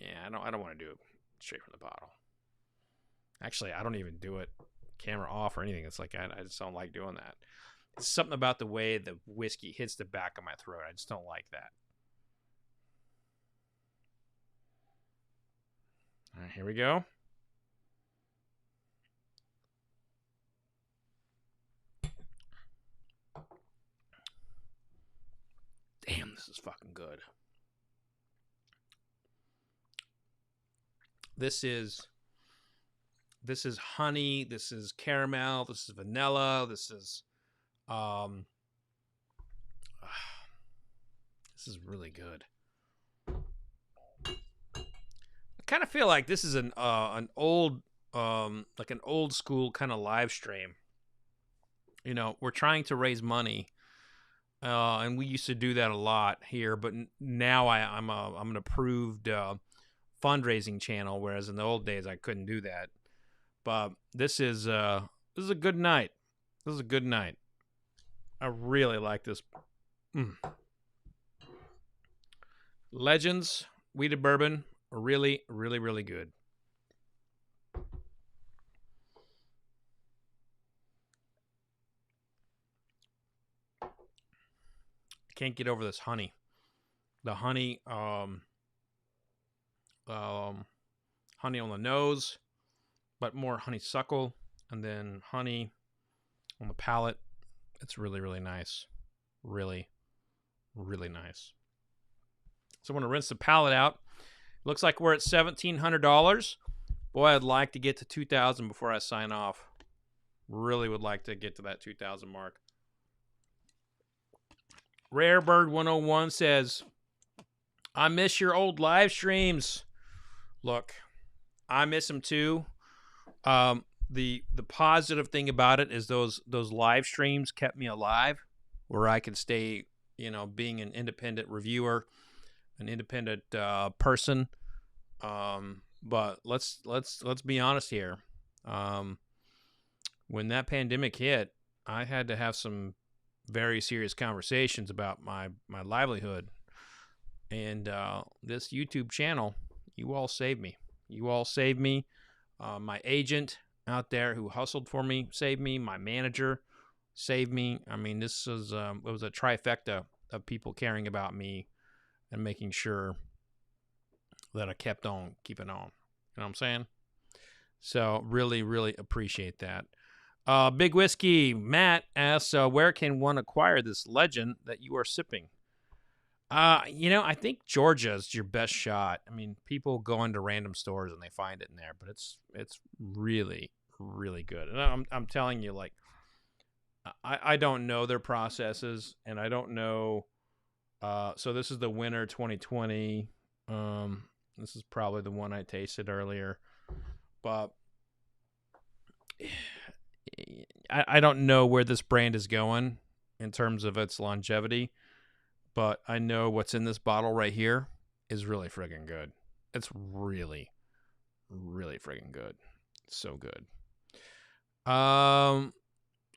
A: yeah, I don't want to do it straight from the bottle. Actually, I don't even do it camera off or anything. It's like I just don't like doing that. It's something about the way the whiskey hits the back of my throat. I just don't like that. All right, here we go. Damn, this is fucking good. This is honey, this is caramel, this is vanilla, this is really good. I kind of feel like this is an old like an old school kind of live stream. You know, we're trying to raise money, and we used to do that a lot here, but now I'm an approved fundraising channel, whereas in the old days I couldn't do that. But this is a good night. This is a good night. I really like this. Legends Wheated Bourbon, really, really, really good. Can't get over this honey. The honey, honey on the nose, but more honeysuckle, and then honey on the palate. It's really, really nice. Really, really nice. So I'm going to rinse the palate out. Looks like we're at $1,700. Boy, I'd like to get to $2,000 before I sign off. Really would like to get to that $2,000 mark. Rarebird 101 says, I miss your old live streams. Look, I miss them too. The positive thing about it is those live streams kept me alive, where I could stay, you know, being an independent reviewer, an independent person. But let's be honest here. When that pandemic hit, I had to have some very serious conversations about my livelihood, and this YouTube channel, you all saved me. You all saved me. My agent out there who hustled for me saved me. My manager saved me. I mean, this was it was a trifecta of people caring about me and making sure that I kept on keeping on. You know what I'm saying? So really, really appreciate that. Big Whiskey Matt asks, where can one acquire this legend that you are sipping? I think Georgia's your best shot. I mean, people go into random stores and they find it in there, but it's really, really good. And I'm telling you, like, I don't know their processes, and I don't know. So this is the winter 2020. This is probably the one I tasted earlier, but I don't know where this brand is going in terms of its longevity, but I know what's in this bottle right here is really friggin' good. It's really, really friggin' good. It's so good.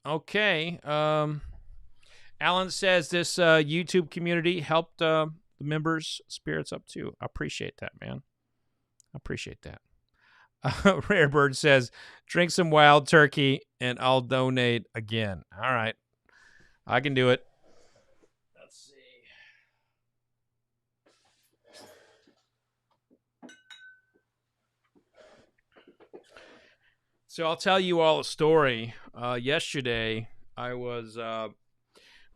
A: Okay. Alan says this YouTube community helped the members' spirits up too. I appreciate that, man. I appreciate that. Rare Bird says, drink some wild turkey and I'll donate again. All right. I can do it. Let's see. So I'll tell you all a story. Yesterday, I was...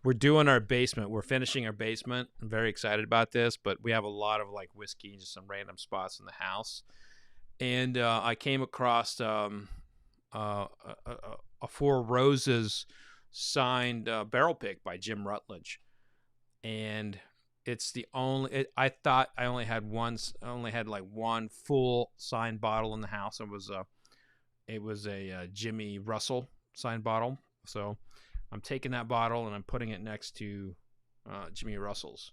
A: we're doing our basement. We're finishing our basement. I'm very excited about this, but we have a lot of like whiskey and just some random spots in the house. And I came across a Four Roses signed barrel pick by Jim Rutledge, and it's the only. I thought I only had like one full signed bottle in the house. It was a Jimmy Russell signed bottle. So I'm taking that bottle and I'm putting it next to Jimmy Russell's.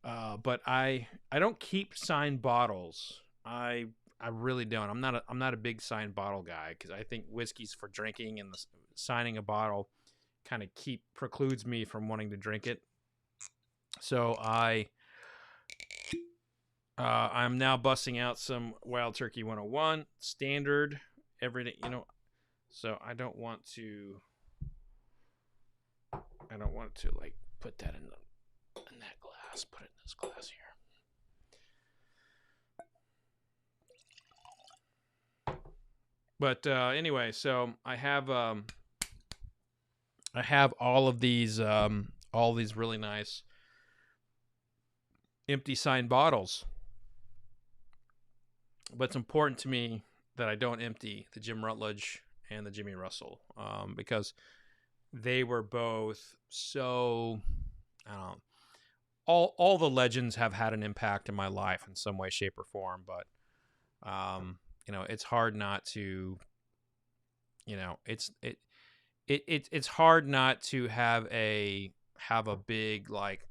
A: But I don't keep signed bottles. I really don't. I'm not a big signed bottle guy because I think whiskey's for drinking, and signing a bottle kind of precludes me from wanting to drink it. So I'm now busting out some Wild Turkey 101 standard everyday. So I don't want to like put that in that glass. Put it in this glass here. But anyway, so I have all of these really nice empty signed bottles. But it's important to me that I don't empty the Jim Rutledge and the Jimmy Russell because they were both so, I don't know, all the legends have had an impact in my life in some way, shape, or form. But it's hard not to, it's hard not to have a big like,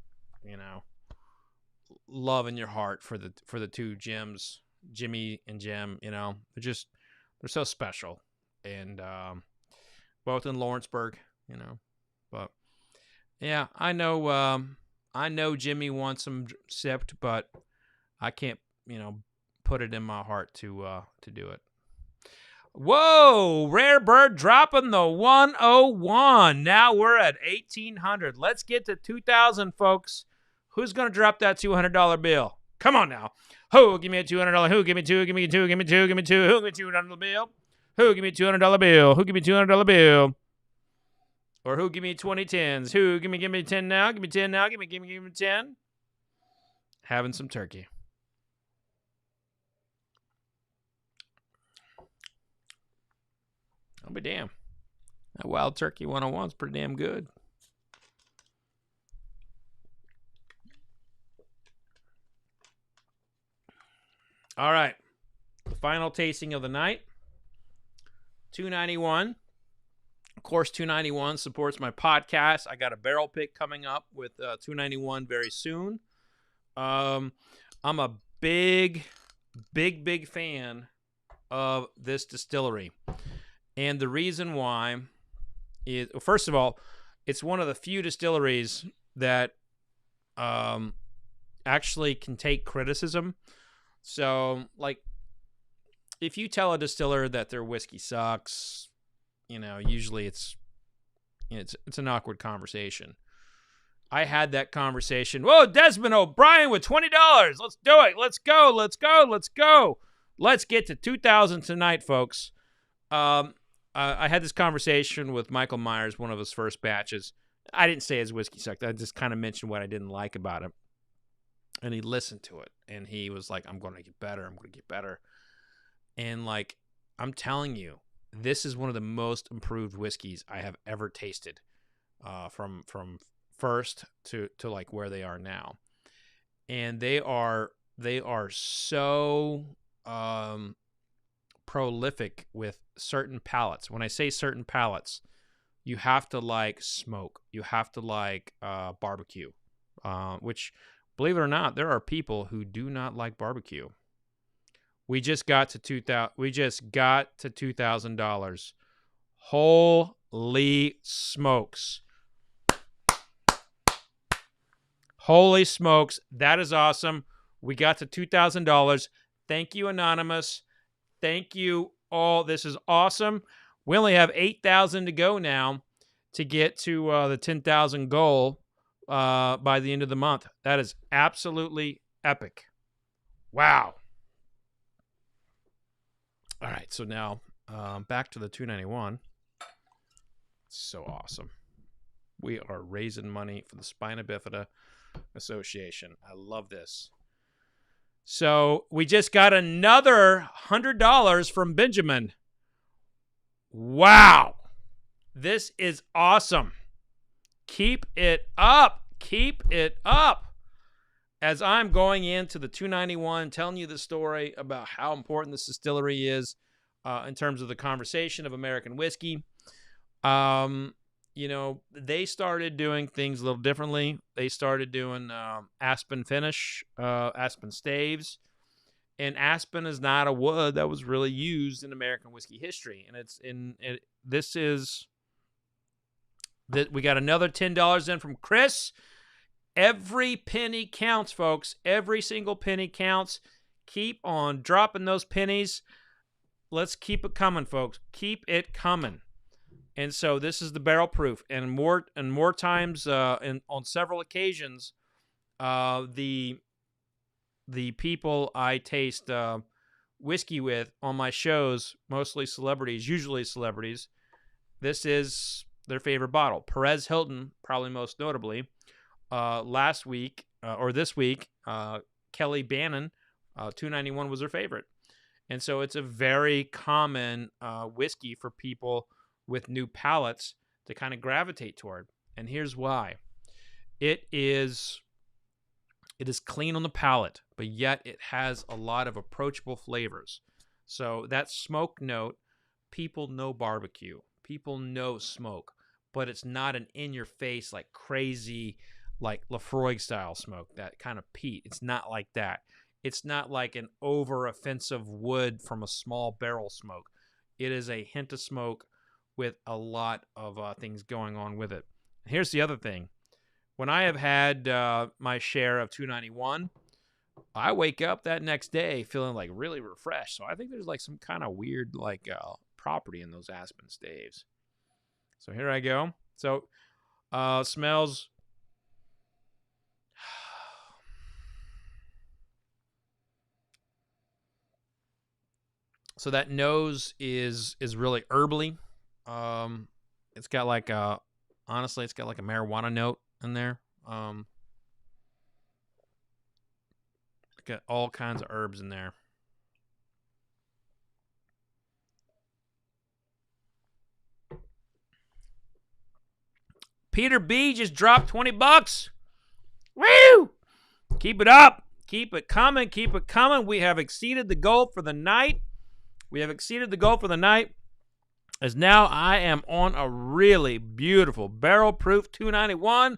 A: love in your heart for the two Jims, Jimmy and Jim. They're so special, and both in Lawrenceburg. But yeah, I know Jimmy wants them sipped, but I can't, put it in my heart to do it. Whoa, Rare Bird dropping the 101. Now we're at 1,800. Let's get to 2,000, folks. Who's going to drop that $200 bill? Come on now. Who give me a $200? Who give me two? Give me two. Give me two. Give me two. Who give me $200 bill? Who give me $200 bill? Who give me $200 bill? Or who give me 2010s? Who give me 10 now? Give me 10 now. Give me 10. Having some turkey. I'll be damn. That Wild Turkey 101 is pretty damn good. All right. The final tasting of the night. 291. Of course, 291 supports my podcast. I got a barrel pick coming up with 291 very soon. I'm a big fan of this distillery. And the reason why is, first of all, it's one of the few distilleries that actually can take criticism. So, like, if you tell a distiller that their whiskey sucks, usually it's, It's an awkward conversation. I had that conversation. Whoa, Desmond O'Brien with $20. Let's do it. Let's go. Let's go. Let's go. Let's get to 2,000 tonight, folks. I had this conversation with Michael Myers, one of his first batches. I didn't say his whiskey sucked. I just kind of mentioned what I didn't like about it. And he listened to it. And he was like, I'm going to get better. I'm going to get better. And like, I'm telling you, this is one of the most improved whiskeys I have ever tasted, from first to like where they are now. And they are so prolific with certain palates. When I say certain palates, you have to like smoke. You have to like barbecue, which, believe it or not, there are people who do not like barbecue. We just got to $2,000. Holy smokes. Holy smokes. That is awesome. We got to $2,000. Thank you, Anonymous. Thank you all. This is awesome. We only have 8,000 to go now to get to the 10,000 goal by the end of the month. That is absolutely epic. Wow. All right, so now back to the 291. So awesome. We are raising money for the Spina Bifida Association. I love this. So we just got another $100 from Benjamin. Wow. This is awesome. Keep it up. Keep it up. As I'm going into the 291, telling you the story about how important this distillery is in terms of the conversation of American whiskey. You know, they started doing things a little differently. They started doing aspen finish, aspen staves. And aspen is not a wood that was really used in American whiskey history. And we got another $10 in from Chris. Every penny counts, folks. Every single penny counts. Keep on dropping those pennies. Let's keep it coming, folks. Keep it coming. And so this is the barrel proof. And more times, on several occasions, the people I taste whiskey with on my shows, mostly celebrities, usually celebrities, this is their favorite bottle. Perez Hilton, probably most notably. Last week, or this week, Kelly Bannon, 291 was her favorite. And so it's a very common whiskey for people with new palates to kind of gravitate toward. And here's why. It is clean on the palate, but yet it has a lot of approachable flavors. So that smoke note, people know barbecue. People know smoke, but it's not an in-your-face, like crazy, like Lafroig style smoke, that kind of peat. It's not like that. It's not like an over-offensive wood from a small barrel smoke. It is a hint of smoke with a lot of things going on with it. Here's the other thing. When I have had my share of 291, I wake up that next day feeling like really refreshed. So I think there's like some kind of weird like property in those aspen staves. So here I go. So smells. So that nose is really herbally. It's got like honestly, it's got like a marijuana note in there. Got all kinds of herbs in there. Peter B just dropped $20. Woo! Keep it up. Keep it coming. Keep it coming. We have exceeded the goal for the night. As now I am on a really beautiful barrel proof 291.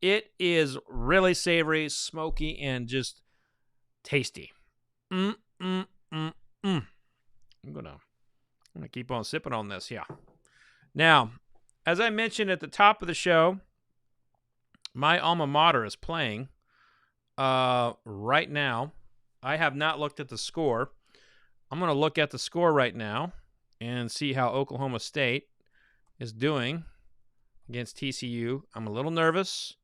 A: It is really savory, smoky, and just tasty. I'm gonna keep on sipping on this. Yeah. Now, as I mentioned at the top of the show, my alma mater is playing right now. I have not looked at the score. I'm going to look at the score right now and see how Oklahoma State is doing against TCU. I'm a little nervous.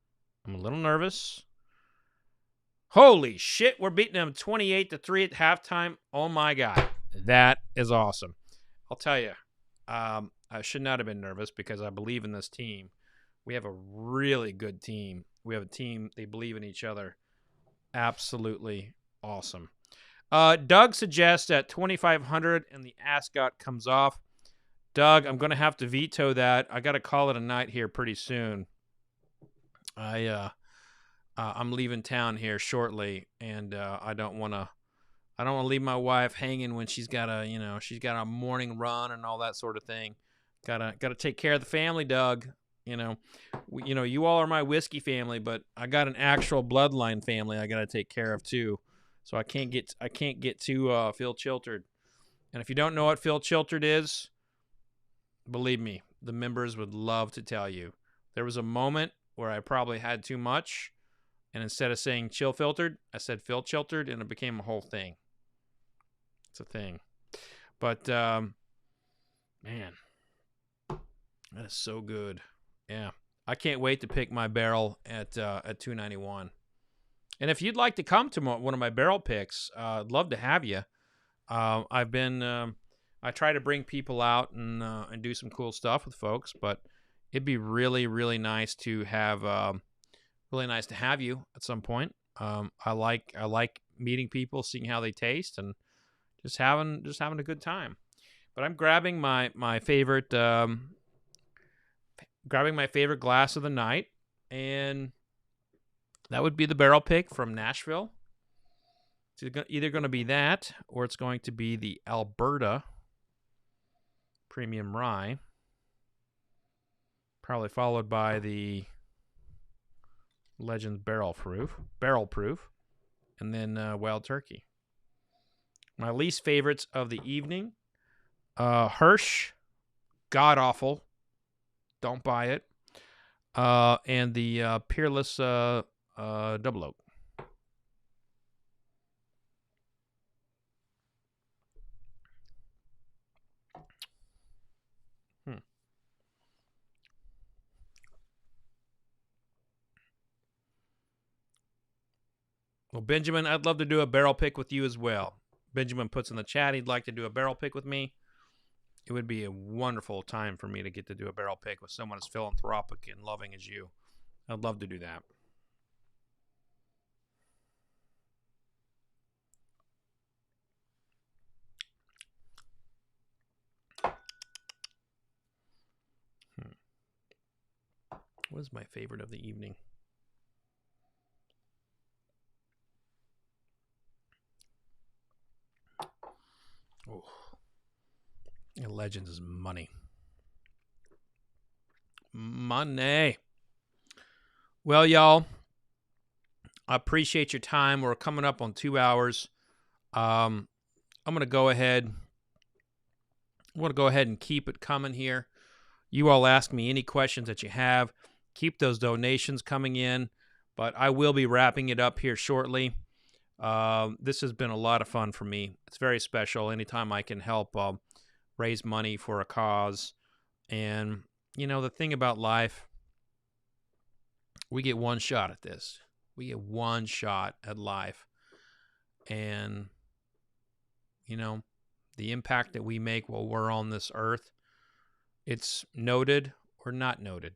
A: Holy shit, we're beating them 28-3 at halftime. Oh my God. That is awesome. I'll tell you, I should not have been nervous because I believe in this team. We have a really good team. We have a team, they believe in each other. Absolutely awesome. Doug suggests that 2,500 and the ascot comes off. Doug, I'm going to have to veto that. I got to call it a night here pretty soon. I'm leaving town here shortly, and I don't want to leave my wife hanging when she's got a morning run and all that sort of thing. Gotta take care of the family, Doug. You all are my whiskey family, but I got an actual bloodline family I gotta take care of too. So I can't get too Phil Chiltered. And if you don't know what Phil Chiltered is, believe me, the members would love to tell you. There was a moment where I probably had too much, and instead of saying chill filtered, I said Phil Chiltered, and it became a whole thing. It's a thing. But man, that is so good. Yeah, I can't wait to pick my barrel at 291. And if you'd like to come to one of my barrel picks, I'd love to have you. I try to bring people out and do some cool stuff with folks, but it'd be really, really nice to have you at some point. I like meeting people, seeing how they taste, and just having a good time. But I'm grabbing my favorite glass of the night, and that would be the barrel pick from Nashville. It's either going to be that, or it's going to be the Alberta Premium Rye, probably followed by the Legends Barrel Proof, and then Wild Turkey. My least favorites of the evening, Hirsch, god awful, don't buy it, and the Peerless Double Oak. Well, Benjamin, I'd love to do a barrel pick with you as well. Benjamin puts in the chat he'd like to do a barrel pick with me. It would be a wonderful time for me to get to do a barrel pick with someone as philanthropic and loving as you. I'd love to do that. What is my favorite of the evening? Oh, Legends is money. Money. Well, y'all, I appreciate your time. We're coming up on 2 hours. I'm going to go ahead. I'm going to go ahead and keep it coming here. You all ask me any questions that you have. Keep those donations coming in, but I will be wrapping it up here shortly. This has been a lot of fun for me. It's very special anytime I can help raise money for a cause. And, the thing about life, we get one shot at this. We get one shot at life. And, the impact that we make while we're on this earth, it's noted or not noted.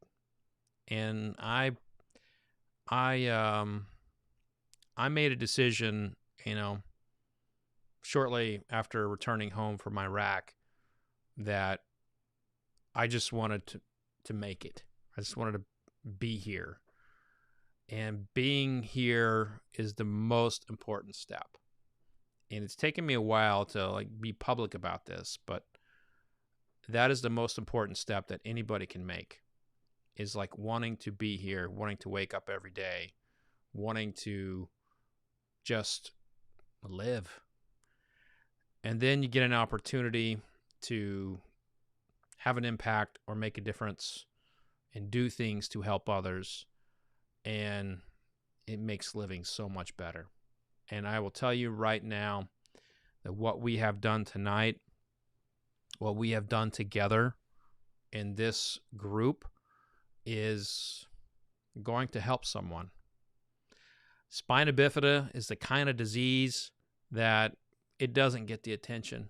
A: And I made a decision, shortly after returning home from Iraq, that I just wanted to make it. I just wanted to be here. And being here is the most important step. And it's taken me a while to be public about this, but that is the most important step that anybody can make, is wanting to be here, wanting to wake up every day, wanting to just live. And then you get an opportunity to have an impact or make a difference and do things to help others. And it makes living so much better. And I will tell you right now that what we have done tonight, what we have done together in this group, is going to help someone. Spina bifida is the kind of disease that it doesn't get the attention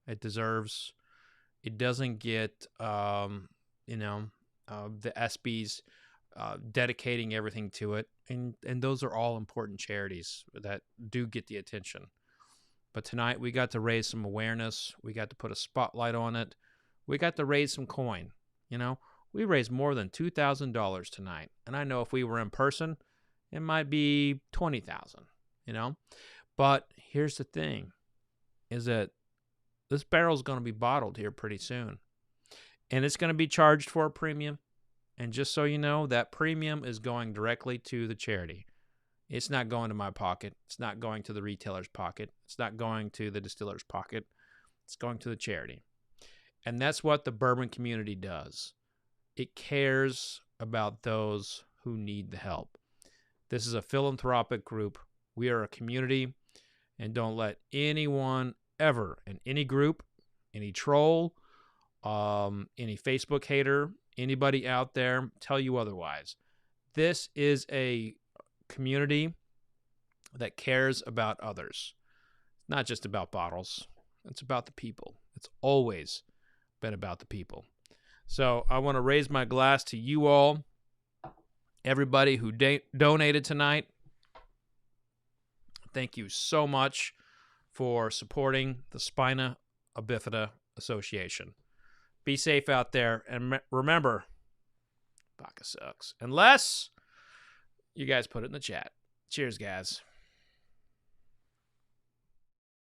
A: it deserves. It doesn't get, the ESPYs dedicating everything to it. And those are all important charities that do get the attention. But tonight we got to raise some awareness. We got to put a spotlight on it. We got to raise some coin. We raised more than $2,000 tonight. And I know if we were in person, it might be $20,000, But here's the thing, is that this barrel is going to be bottled here pretty soon. And it's going to be charged for a premium. And just so you know, that premium is going directly to the charity. It's not going to my pocket. It's not going to the retailer's pocket. It's not going to the distiller's pocket. It's going to the charity. And that's what the bourbon community does. It cares about those who need the help. This is a philanthropic group. We are a community, and don't let anyone ever in any group, any troll, any Facebook hater, anybody out there tell you otherwise. This is a community that cares about others. It's not just about bottles. It's about the people. It's always been about the people. So I want to raise my glass to you all, everybody who donated tonight. Thank you so much for supporting the Spina Bifida Association. Be safe out there, and remember, vodka sucks. Unless you guys put it in the chat. Cheers, guys.